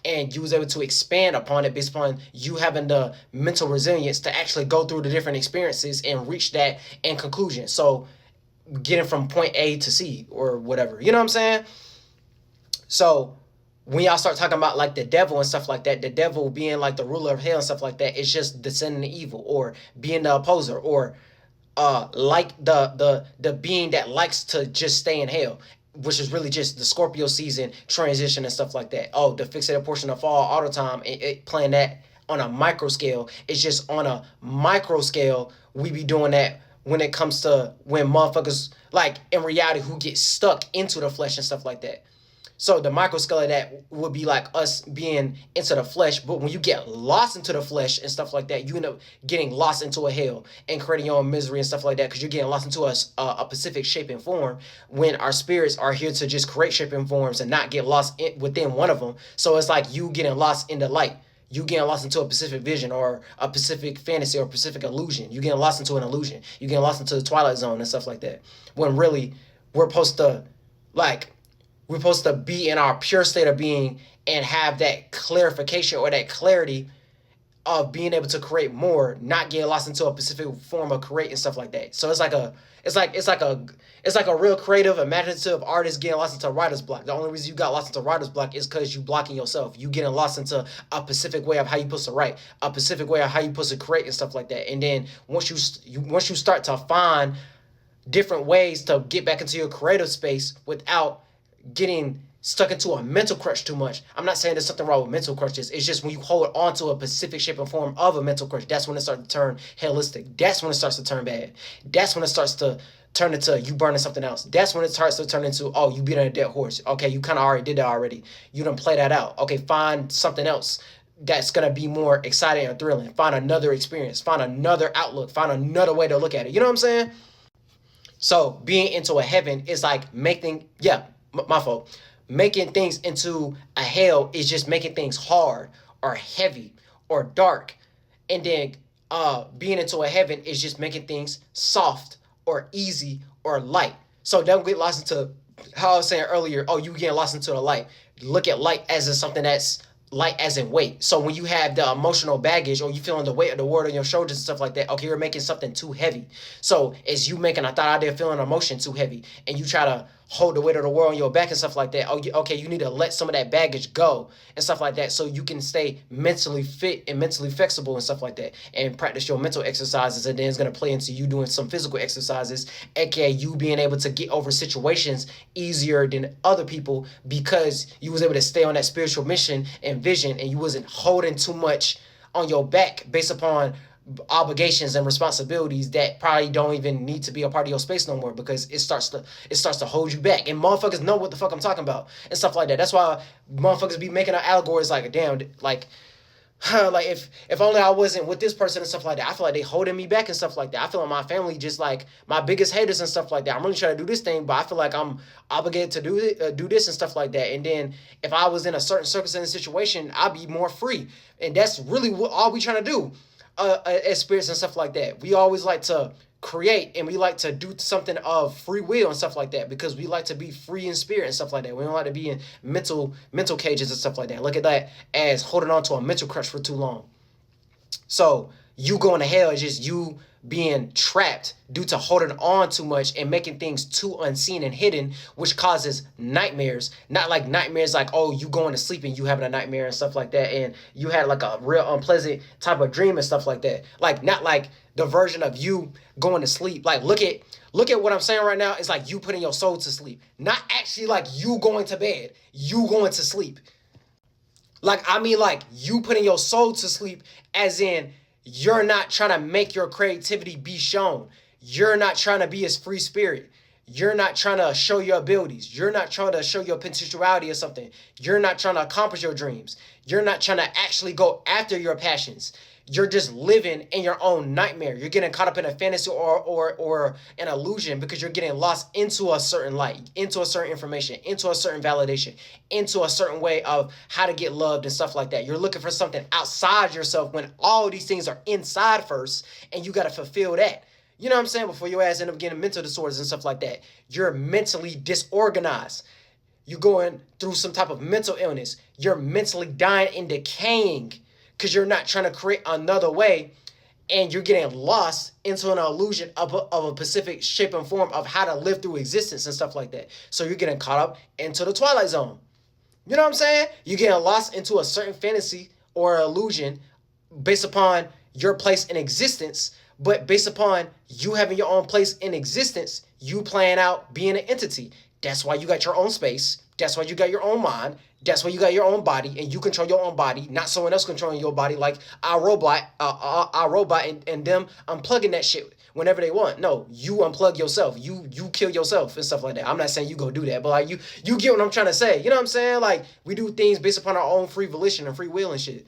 And you was able to expand upon it based upon you having the mental resilience to actually go through the different experiences and reach that in conclusion. So getting from point A to C or whatever, you know what I'm saying? So when y'all start talking about like the devil and stuff like that, the devil being like the ruler of hell and stuff like that, it's just descending evil or being the opposer, or like the being that likes to just stay in hell. which is really just the Scorpio season transition and stuff like that. Oh, the fixated portion of fall all the time, it playing that on a micro scale. It's just on a micro scale, we be doing that when it comes to when motherfuckers, like, in reality, who get stuck into the flesh and stuff like that. So the micro scale of that would be like us being into the flesh. But when you get lost into the flesh and stuff like that, you end up getting lost into a hell and creating your own misery and stuff like that, because you're getting lost into a specific shape and form, when our spirits are here to just create shape and forms and not get lost within one of them. So it's like you getting lost in the light. You getting lost into a specific vision or a specific fantasy or a specific illusion. You getting lost into an illusion. You getting lost into the twilight zone and stuff like that. When really we're supposed to, like, we're supposed to be in our pure state of being and have that clarification or that clarity of being able to create more, not getting lost into a specific form of create and stuff like that. So it's like a real creative, imaginative artist getting lost into writer's block. The only reason you got lost into writer's block is because you blocking yourself. You getting lost into a specific way of how you supposed to write, a specific way of how you supposed to create and stuff like that. And then once you start to find different ways to get back into your creative space without getting stuck into a mental crutch too much. I'm not saying there's something wrong with mental crutches. It's just when you hold on to a specific shape and form of a mental crutch, that's when it starts to turn holistic. That's when it starts to turn bad. That's when it starts to turn into you burning something else. That's when it starts to turn into, oh, you beating a dead horse. Okay, you kind of already did that already. You done play that out. Okay, find something else that's going to be more exciting and thrilling. Find another experience. Find another outlook. Find another way to look at it. You know what I'm saying? So being into a heaven is like making, my fault. Making things into a hell is just making things hard or heavy or dark. And then being into a heaven is just making things soft or easy or light. So don't get lost into how I was saying earlier, oh, you getting lost into the light. Look at light as in something that's light as in weight. So when you have the emotional baggage or you feeling the weight of the world on your shoulders and stuff like that, okay, you're making something too heavy. So as you making a thought idea, feeling emotion too heavy, and you try to hold the weight of the world on your back and stuff like that, okay, you need to let some of that baggage go and stuff like that so you can stay mentally fit and mentally flexible and stuff like that, and practice your mental exercises. And then it's going to play into you doing some physical exercises, aka you being able to get over situations easier than other people because you was able to stay on that spiritual mission and vision, and you wasn't holding too much on your back based upon obligations and responsibilities that probably don't even need to be a part of your space no more, because it starts to hold you back. And motherfuckers know what the fuck I'm talking about and stuff like that. That's why motherfuckers be making allegories like, damn, like if only I wasn't with this person and stuff like that. I feel like they holding me back and stuff like that. I feel like my family just like my biggest haters and stuff like that. I'm really trying to do this thing, but I feel like I'm obligated to do this and stuff like that. And then if I was in a certain circumstance situation, I'd be more free. And that's really what all we trying to do. As spirits and stuff like that. We always like to create, and we like to do something of free will and stuff like that, because we like to be free in spirit and stuff like that. We don't like to be in mental cages and stuff like that. Look at that as holding on to a mental crutch for too long. So you going to hell is just you being trapped due to holding on too much and making things too unseen and hidden, which causes nightmares. Not like nightmares like, oh, you going to sleep and you having a nightmare and stuff like that, and you had like a real unpleasant type of dream and stuff like that. Like, not like the version of you going to sleep. Like, look at what I'm saying right now. It's like you putting your soul to sleep. Not actually like you going to bed. You going to sleep. Like, I mean, like you putting your soul to sleep as in you're not trying to make your creativity be shown. You're not trying to be a free spirit. You're not trying to show your abilities. You're not trying to show your potentiality or something. You're not trying to accomplish your dreams. You're not trying to actually go after your passions. You're just living in your own nightmare. You're getting caught up in a fantasy or an illusion because you're getting lost into a certain light, into a certain information, into a certain validation, into a certain way of how to get loved and stuff like that. You're looking for something outside yourself when all these things are inside first, and you got to fulfill that. You know what I'm saying? Before your ass end up getting mental disorders and stuff like that. You're mentally disorganized. You're going through some type of mental illness. You're mentally dying and decaying because you're not trying to create another way, and you're getting lost into an illusion of a specific shape and form of how to live through existence and stuff like that. So you're getting caught up into the twilight zone. You know what I'm saying? You're getting lost into a certain fantasy or illusion based upon your place in existence, but based upon you having your own place in existence, you playing out being an entity. That's why you got your own space. That's why you got your own mind. That's why you got your own body, and you control your own body, not someone else controlling your body like our robot, and them unplugging that shit whenever they want. No, you unplug yourself. You kill yourself and stuff like that. I'm not saying you go do that, but like you get what I'm trying to say. You know what I'm saying? Like, we do things based upon our own free volition and free will and shit.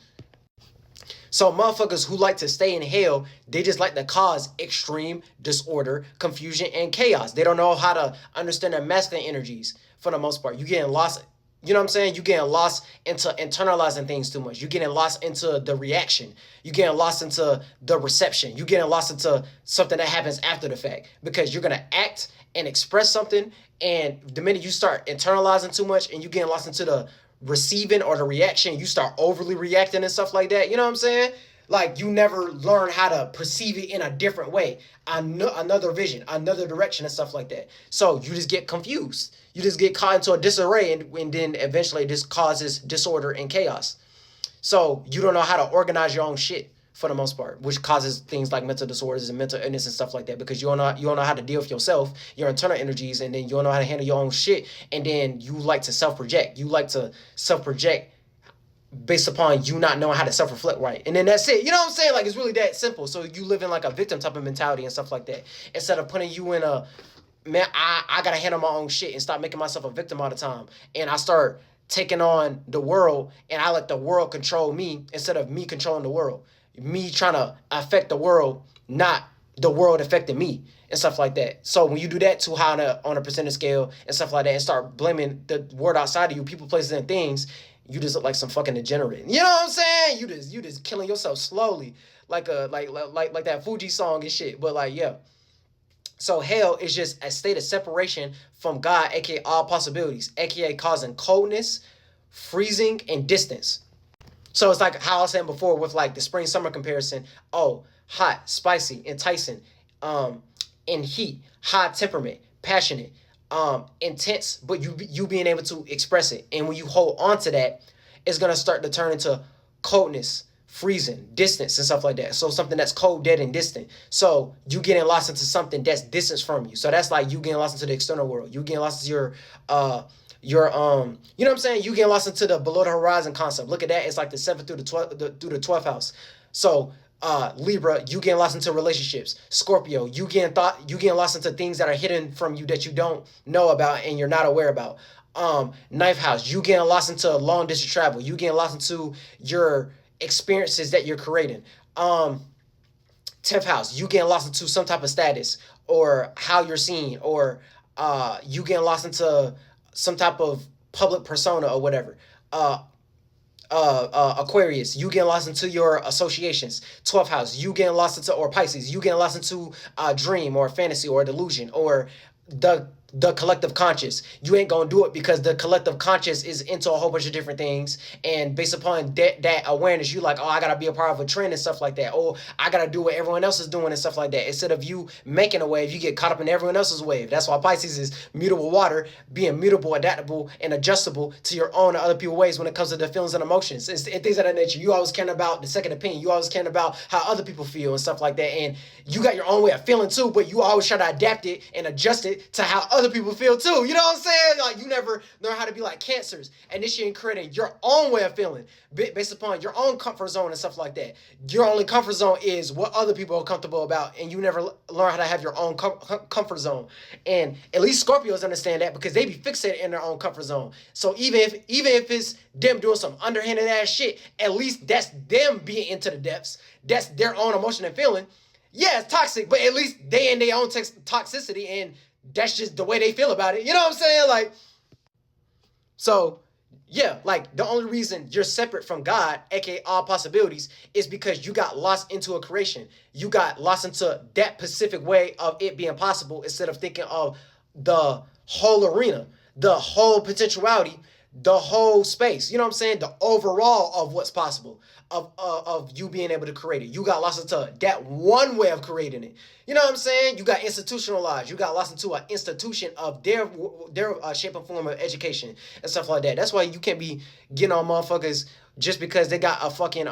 So motherfuckers who like to stay in hell, they just like to cause extreme disorder, confusion, and chaos. They don't know how to understand their masculine energies for the most part. You getting lost, you know what I'm saying? You getting lost into internalizing things too much. You getting lost into the reaction. You getting lost into the reception. You getting lost into something that happens after the fact, because you're gonna act and express something, and the minute you start internalizing too much and you getting lost into the receiving or the reaction, you start overly reacting and stuff like that. You know what I'm saying? Like, you never learn how to perceive it in a different way, another vision, another direction, and stuff like that. So you just get confused. You just get caught into a disarray, and then eventually this causes disorder and chaos. So you don't know how to organize your own shit for the most part, which causes things like mental disorders and mental illness and stuff like that, because you don't know how to deal with yourself, your internal energies, and then you don't know how to handle your own shit, and then you like to self-project. You like to self-project based upon you not knowing how to self-reflect right. And then that's it. You know what I'm saying? Like, it's really that simple. So you live in like a victim type of mentality and stuff like that, instead of putting you in a, man, I gotta handle my own shit, and stop making myself a victim all the time. And I start taking on the world, and I let the world control me instead of me controlling the world. Me trying to affect the world, not the world affecting me, and stuff like that. So when you do that too high on a percentage scale and stuff like that, and start blaming the world outside of you, people, places, and things, you just look like some fucking degenerate. You know what I'm saying? You just killing yourself slowly, like that Fuji song and shit. But like, yeah. So hell is just a state of separation from God, aka all possibilities, aka causing coldness, freezing, and distance. So it's like how I was saying before with like the spring summer comparison. Oh, hot, spicy, enticing, in heat, high temperament, passionate, intense, but you being able to express it. And when you hold on to that, it's gonna start to turn into coldness, freezing, distance, and stuff like that. So something that's cold, dead, and distant. So you getting lost into something that's distance from you. So that's like you getting lost into the external world. You getting lost into you know what I'm saying? You getting lost into the below the horizon concept. Look at that. It's like the 7th through the 12th, through the 12th house. So Libra, you getting lost into relationships. Scorpio, you getting lost into things that are hidden from you that you don't know about and you're not aware about. Ninth house, you getting lost into long distance travel. You getting lost into your experiences that you're creating. 10th house, you getting lost into some type of status or how you're seen, or you getting lost into some type of public persona or whatever. Aquarius, you getting lost into your associations. 12th house, you getting lost into, or Pisces, you getting lost into a dream or a fantasy or a delusion, or the collective conscious. You ain't gonna do it because the collective conscious is into a whole bunch of different things, and based upon that awareness, you like, oh, I gotta be a part of a trend and stuff like that, or I gotta do what everyone else is doing and stuff like that. Instead of you making a wave, you get caught up in everyone else's wave. That's why Pisces is mutable water, being mutable, adaptable, and adjustable to your own and other people's ways when it comes to their feelings and emotions and things of that nature. You always caring about the second opinion. You always caring about how other people feel and stuff like that, and you got your own way of feeling too, but you always try to adapt it and adjust it to how other people feel too. You know what I'm saying? Like, you never learn how to be like Cancers, initiating, creating your own way of feeling based upon your own comfort zone and stuff like that. Your only comfort zone is what other people are comfortable about, and you never learn how to have your own comfort zone. And at least Scorpios understand that, because they be fixated in their own comfort zone. So even if it's them doing some underhanded ass shit, at least that's them being into the depths. That's their own emotion and feeling. Yeah, it's toxic, but at least they in their own toxicity, and that's just the way they feel about it. You know what I'm saying? Like, so yeah, like the only reason you're separate from God, aka all possibilities, is because you got lost into a creation. You got lost into that specific way of it being possible, instead of thinking of the whole arena, the whole potentiality, the whole space. You know what I'm saying? The overall of what's possible, of you being able to create it. You got lost into that one way of creating it. You know what I'm saying? You got institutionalized. You got lost into an institution of their shape and form of education and stuff like that. That's why you can't be getting on motherfuckers just because they got a fucking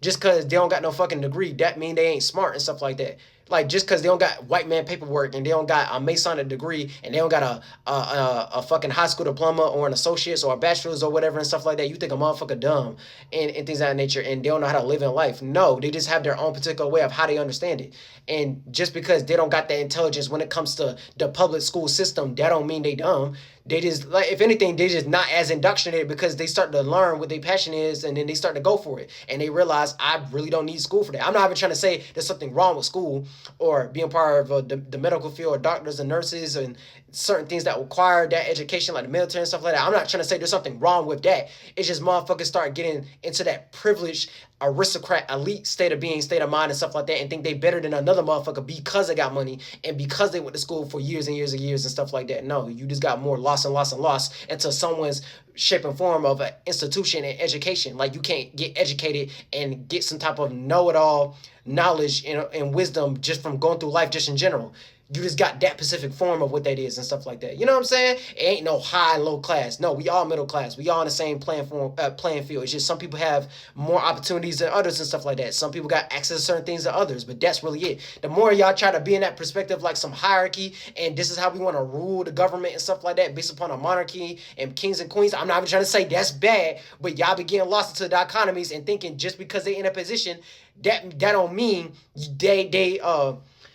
just because they don't got no fucking degree. That mean they ain't smart and stuff like that. Like, just because they don't got white man paperwork and they don't got a Masonic degree and they don't got a fucking high school diploma or an associate's or a bachelor's or whatever and stuff like that, you think a motherfucker dumb and things of that nature and they don't know how to live in life. No, they just have their own particular way of how they understand it. And just because they don't got that intelligence when it comes to the public school system, that don't mean they dumb. They just, like, if anything, they just not as indoctrinated because they start to learn what their passion is and then they start to go for it. And they realize, I really don't need school for that. I'm not even trying to say there's something wrong with school or being part of the medical field or doctors and nurses and certain things that require that education, like the military and stuff like that. I'm not trying to say there's something wrong with that. It's just motherfuckers start getting into that privileged aristocrat elite state of being, state of mind and stuff like that and think they better than another motherfucker because they got money and because they went to school for years and years and years and stuff like that. No, you just got more loss and loss and loss into someone's shape and form of an institution and education. Like, you can't get educated and get some type of know-it-all knowledge and wisdom just from going through life just in general. You just got that specific form of what that is and stuff like that. You know what I'm saying? It ain't no high and low class. No, we all middle class. We all in the same playing field. It's just some people have more opportunities than others and stuff like that. Some people got access to certain things than others, but that's really it. The more y'all try to be in that perspective, like some hierarchy, and this is how we want to rule the government and stuff like that, based upon a monarchy and kings and queens. I'm not even trying to say that's bad, but y'all be getting lost into the dichotomies and thinking just because they in a position, that don't mean they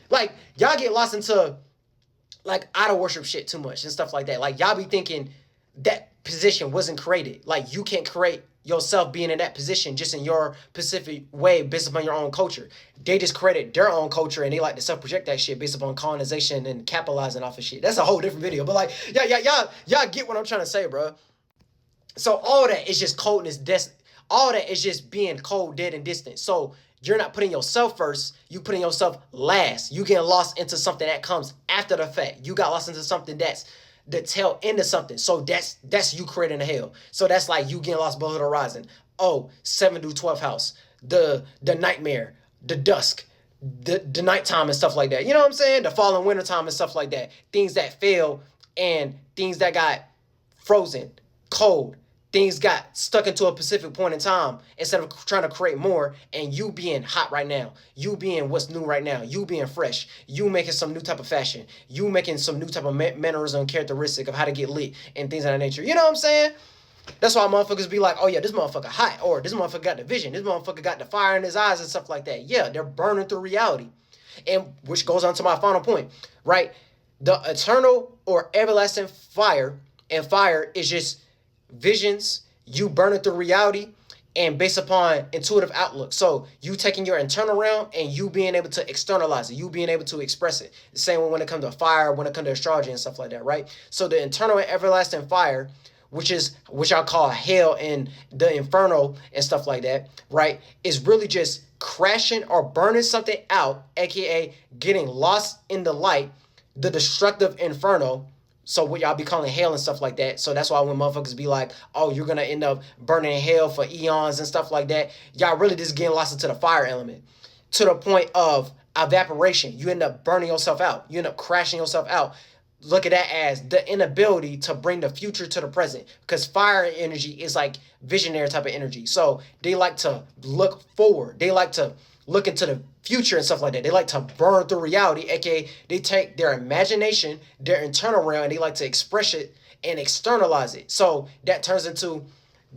like, y'all get lost into, like, idol worship shit too much and stuff like that. Like, y'all be thinking that position wasn't created. Like, you can't create yourself being in that position just in your specific way based upon your own culture. They just created their own culture and they like to self-project that shit based upon colonization and capitalizing off of shit. That's a whole different video. But, like, y'all get what I'm trying to say, bro. So, all that is just coldness. All that is just being cold, dead, and distant. So, you're not putting yourself first. You putting yourself last. You getting lost into something that comes after the fact. You got lost into something that's the tail end of something. So that's you creating a hell. So that's like you getting lost below the horizon. Oh, 7 to 12 house. The nightmare. The dusk. The nighttime and stuff like that. You know what I'm saying? The fall and winter time and stuff like that. Things that fail and things that got frozen, cold. Things got stuck into a specific point in time instead of trying to create more, and you being hot right now, you being what's new right now, you being fresh, you making some new type of fashion, you making some new type of mannerism and characteristic of how to get lit and things of that nature. You know what I'm saying? That's why motherfuckers be like, oh yeah, this motherfucker hot, or this motherfucker got the vision, this motherfucker got the fire in his eyes and stuff like that. Yeah, they're burning through reality. And which goes on to my final point, right? The eternal or everlasting fire, and fire is just visions, you burning through reality, and based upon intuitive outlook. So you taking your internal realm and you being able to externalize it, you being able to express it. The same when it comes to fire, when it comes to astrology and stuff like that, right? So the internal and everlasting fire, which I call hell and the inferno and stuff like that, right, is really just crashing or burning something out, aka getting lost in the light, the destructive inferno. So what y'all be calling hell and stuff like that. So that's why when motherfuckers be like, oh, you're going to end up burning in hell for eons and stuff like that, y'all really just getting lost into the fire element to the point of evaporation. You end up burning yourself out. You end up crashing yourself out. Look at that as the inability to bring the future to the present, because fire energy is like visionary type of energy. So they like to look forward. They like to look into the future and stuff like that. They like to burn through reality, aka they take their imagination, their internal realm, and they like to express it and externalize it. So that turns into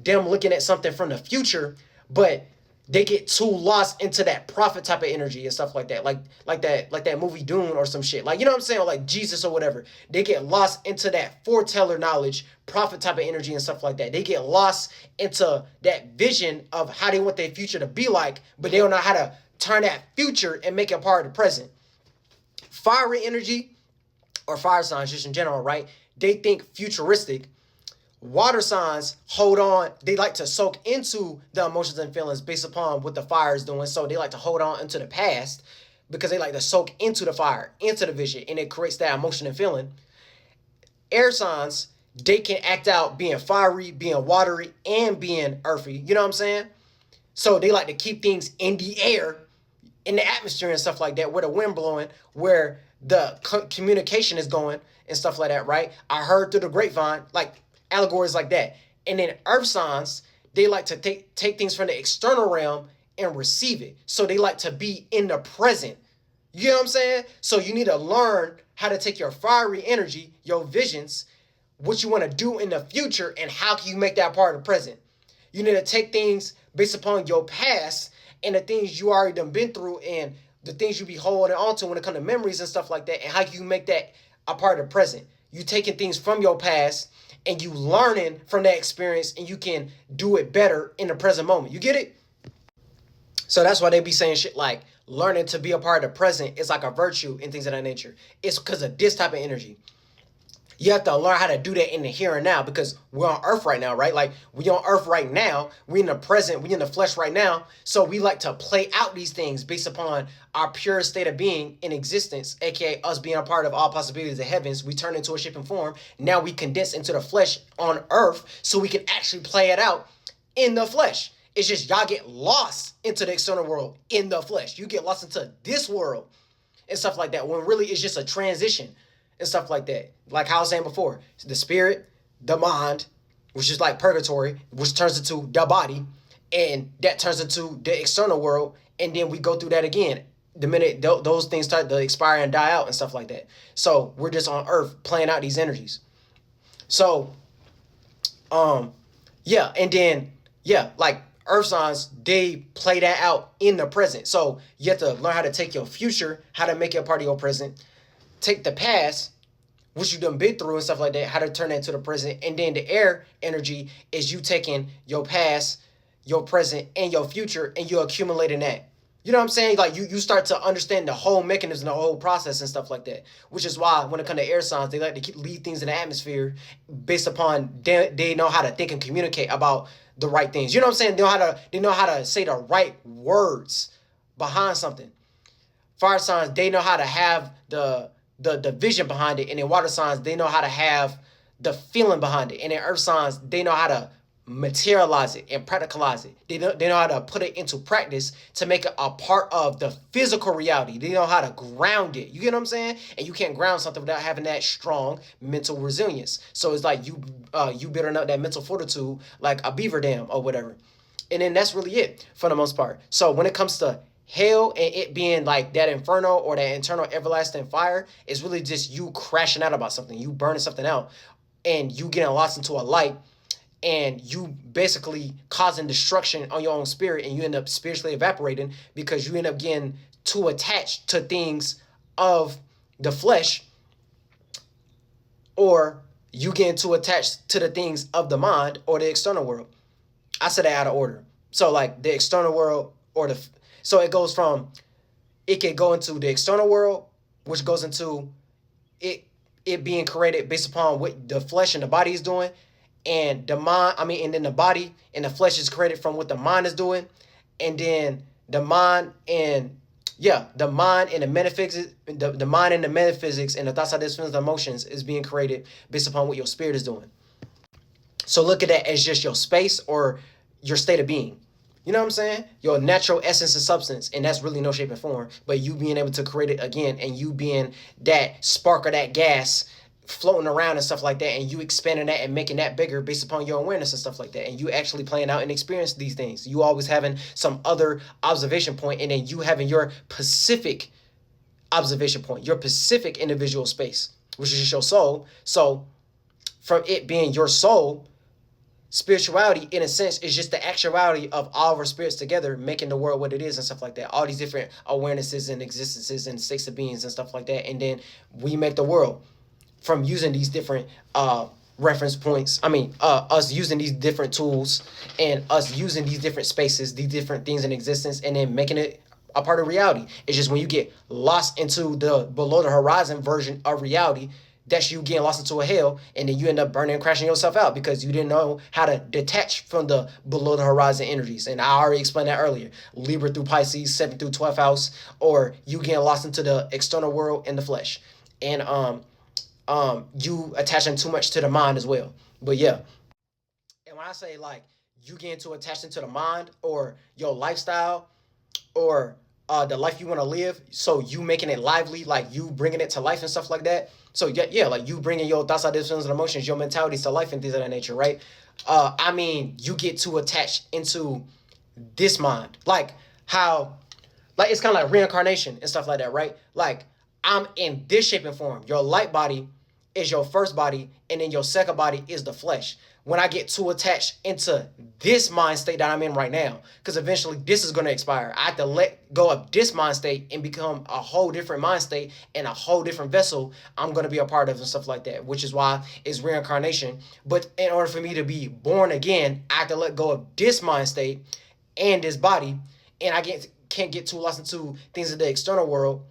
them looking at something from the future, but they get too lost into that prophet type of energy and stuff like that. Like that movie Dune or some shit. Like, you know what I'm saying? Or like Jesus or whatever. They get lost into that foreteller knowledge, prophet type of energy and stuff like that. They get lost into that vision of how they want their future to be like, but they don't know how to turn that future and make it part of the present. Fiery energy or fire signs just in general, right? They think futuristic. Water signs hold on. They like to soak into the emotions and feelings based upon what the fire is doing. So they like to hold on into the past because they like to soak into the fire, into the vision, and it creates that emotion and feeling. Air signs, they can act out being fiery, being watery, and being earthy. You know what I'm saying? So they like to keep things in the air, in the atmosphere and stuff like that, where the wind blowing, where the communication is going and stuff like that, right? I heard through the grapevine, like allegories like that. And then earth signs, they like to take things from the external realm and receive it. So they like to be in the present. You get what I'm saying? So you need to learn how to take your fiery energy, your visions, what you want to do in the future, and how can you make that part of the present. You need to take things based upon your past and the things you already done been through and the things you be holding on to when it comes to memories and stuff like that, and how you make that a part of the present. You taking things from your past and you learning from that experience, and you can do it better in the present moment. You get it? So that's why they be saying shit like learning to be a part of the present is like a virtue and things of that nature. It's because of this type of energy. You have to learn how to do that in the here and now, because we're on earth right now, right? Like, we on earth right now. We in the present. We in the flesh right now. So we like to play out these things based upon our pure state of being in existence, aka us being a part of all possibilities of heavens. We turn into a shape and form. Now we condense into the flesh on earth so we can actually play it out in the flesh. It's just y'all get lost into the external world in the flesh. You get lost into this world and stuff like that, when really it's just a transition and stuff like that. Like how I was saying before, the spirit, the mind, which is like purgatory, which turns into the body, and that turns into the external world, and then we go through that again the minute those things start to expire and die out and stuff like that. So we're just on earth playing out these energies. So yeah, and then like earth signs, they play that out in the present. So you have to learn how to take your future, how to make it a part of your present, take the past, which you done been through and stuff like that, how to turn that into the present. And then the air energy is you taking your past, your present, and your future, and you're accumulating that. You know what I'm saying? Like you start to understand the whole mechanism, the whole process and stuff like that. Which is why when it comes to air signs, they like to leave things in the atmosphere based upon they know how to think and communicate about the right things. You know what I'm saying? They know how to say the right words behind something. Fire signs, they know how to have the vision behind it. And in water signs, they know how to have the feeling behind it. And in earth signs, they know how to materialize it and practicalize it. They know how to put it into practice to make it a part of the physical reality. They know how to ground it. You get what I'm saying? And you can't ground something without having that strong mental resilience. So it's like you building up that mental fortitude like a beaver dam or whatever. And then that's really it for the most part. So when it comes to hell and it being like that inferno or that internal everlasting fire, is really just you crashing out about something, you burning something out, and you getting lost into a light, and you basically causing destruction on your own spirit, and you end up spiritually evaporating because you end up getting too attached to things of the flesh, or you getting too attached to the things of the mind or the external world. I said that out of order. So like the external world or so it goes from, it can go into the external world, which goes into it being created based upon what the flesh and the body is doing. And the mind, and then the body and the flesh is created from what the mind is doing. And then the mind and the metaphysics, the mind and the metaphysics and the thoughts, ideas, feelings, and emotions is being created based upon what your spirit is doing. So look at that as just your space or your state of being. You know what I'm saying? Your natural essence and substance, and that's really no shape and form, but you being able to create it again, and you being that spark or that gas floating around and stuff like that, and you expanding that and making that bigger based upon your awareness and stuff like that, and you actually playing out and experience these things. You always having some other observation point, and then you having your Pacific observation point, your Pacific individual space, which is just your soul. So from it being your soul, spirituality, in a sense, is just the actuality of all of our spirits together, making the world what it is and stuff like that. All these different awarenesses and existences and states of beings and stuff like that. And then we make the world from using these different reference points. Us using these different tools and us using these different spaces, these different things in existence, and then making it a part of reality. It's just when you get lost into the below the horizon version of reality, that's you getting lost into a hell, and then you end up burning and crashing yourself out because you didn't know how to detach from the below the horizon energies. And I already explained that earlier. Libra through Pisces, 7th through 12th house, or you getting lost into the external world and the flesh. And you attaching too much to the mind as well. But yeah. And when I say like you getting too attached into the mind or your lifestyle or the life you want to live, so you making it lively, like you bringing it to life and stuff like that. So yeah, like you bringing your thoughts, ideas, feelings, and emotions, your mentalities to life and things of that nature, right? You get too attached into this mind, like how Like it's kind of like reincarnation and stuff like that, right? Like I'm in this shape and form. Your light body is your first body, and then your second body is the flesh. When I get too attached into this mind state that I'm in right now, because eventually this is going to expire, I have to let go of this mind state and become a whole different mind state and a whole different vessel I'm going to be a part of and stuff like that, which is why it's reincarnation. But in order for me to be born again, I have to let go of this mind state and this body, and I can't get too lost into things of the external world,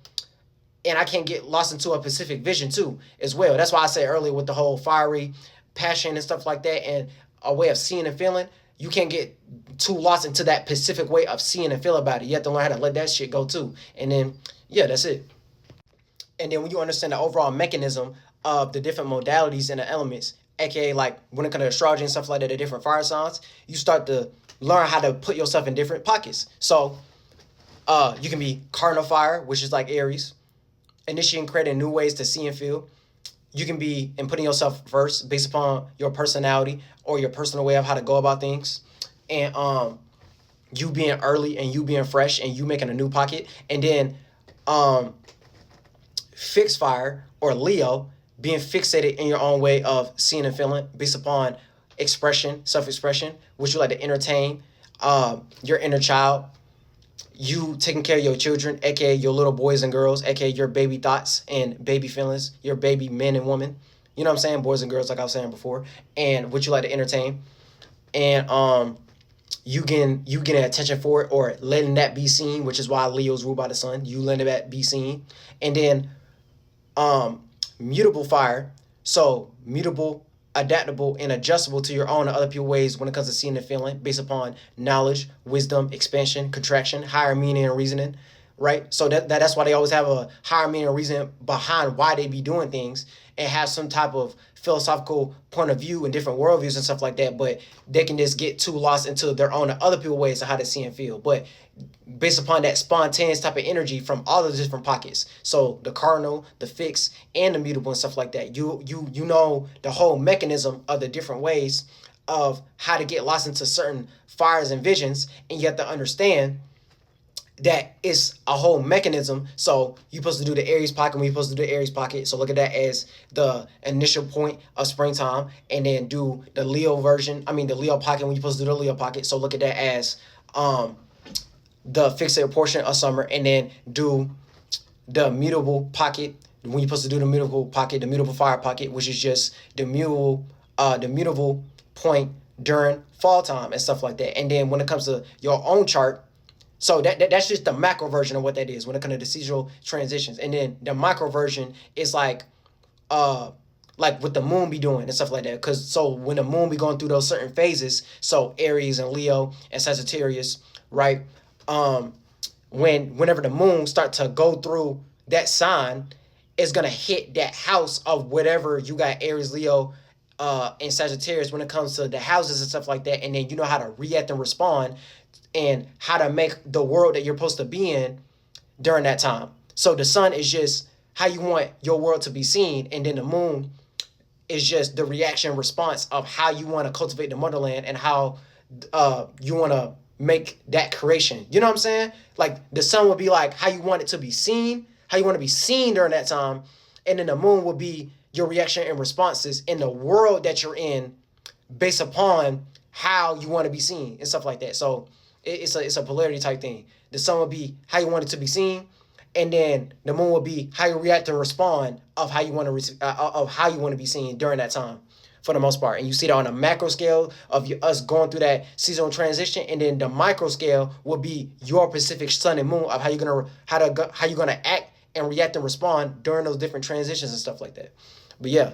and I can't get lost into a specific vision too as well. That's why I said earlier with the whole fiery passion and stuff like that, and a way of seeing and feeling, you can't get too lost into that specific way of seeing and feel about it. You have to learn how to let that shit go too. And then, yeah, that's it. And then when you understand the overall mechanism of the different modalities and the elements, aka like when it comes to astrology and stuff like that, the different fire signs, you start to learn how to put yourself in different pockets. So you can be cardinal fire, which is like Aries, initiating, creating new ways to see and feel. You can be in putting yourself first based upon your personality or your personal way of how to go about things. And you being early and you being fresh and you making a new pocket. And then fixed fire or Leo, being fixated in your own way of seeing and feeling based upon expression, self-expression, which you like to entertain your inner child. You taking care of your children, aka your little boys and girls, aka your baby thoughts and baby feelings, your baby men and women. You know what I'm saying? Boys and girls, like I was saying before. And what you like to entertain. And you getting attention for it or letting that be seen, which is why Leo's ruled by the sun. You letting that be seen. And then mutable fire. So mutable, adaptable, and adjustable to your own and other people's ways when it comes to seeing and feeling based upon knowledge, wisdom, expansion, contraction, higher meaning and reasoning, right? So that's why they always have a higher meaning and reason behind why they be doing things and have some type of philosophical point of view and different worldviews and stuff like that, but they can just get too lost into their own and other people's ways of how to see and feel. But based upon that spontaneous type of energy from all of the different pockets. So the cardinal, the fixed, and the mutable and stuff like that. You know the whole mechanism of the different ways of how to get lost into certain fires and visions, and you have to understand that it's a whole mechanism. So you're supposed to do the Aries pocket when you're supposed to do the Aries pocket. So look at that as the initial point of springtime, and then do the Leo version. The Leo pocket when you're supposed to do the Leo pocket. So look at that as the fixated portion of summer, and then do the mutable pocket when you're supposed to do the mutable pocket, the mutable fire pocket, which is just the mutable point during fall time and stuff like that. And then when it comes to your own chart, so that's just the macro version of what that is when it comes to the seasonal transitions. And then the micro version is like what the moon be doing and stuff like that. Because so when the moon be going through those certain phases, so Aries and Leo and Sagittarius, right? Whenever the moon start to go through that sign, it's gonna hit that house of whatever you got, Aries, Leo, and Sagittarius when it comes to the houses and stuff like that. And then you know how to react and respond and how to make the world that you're supposed to be in during that time. So the sun is just how you want your world to be seen, and then the moon is just the reaction response of how you want to cultivate the motherland and how you want to make that creation. You know what I'm saying? Like the sun will be like how you want it to be seen, how you want to be seen during that time, and then the moon will be your reaction and responses in the world that you're in based upon how you want to be seen and stuff like that. So it's a polarity type thing. The sun will be how you want it to be seen, and then the moon will be how you react and respond of how you want to be seen during that time, for the most part. And you see that on a macro scale of us going through that seasonal transition, and then the micro scale will be your Pacific sun and moon of how you're gonna act and react and respond during those different transitions and stuff like that. But yeah.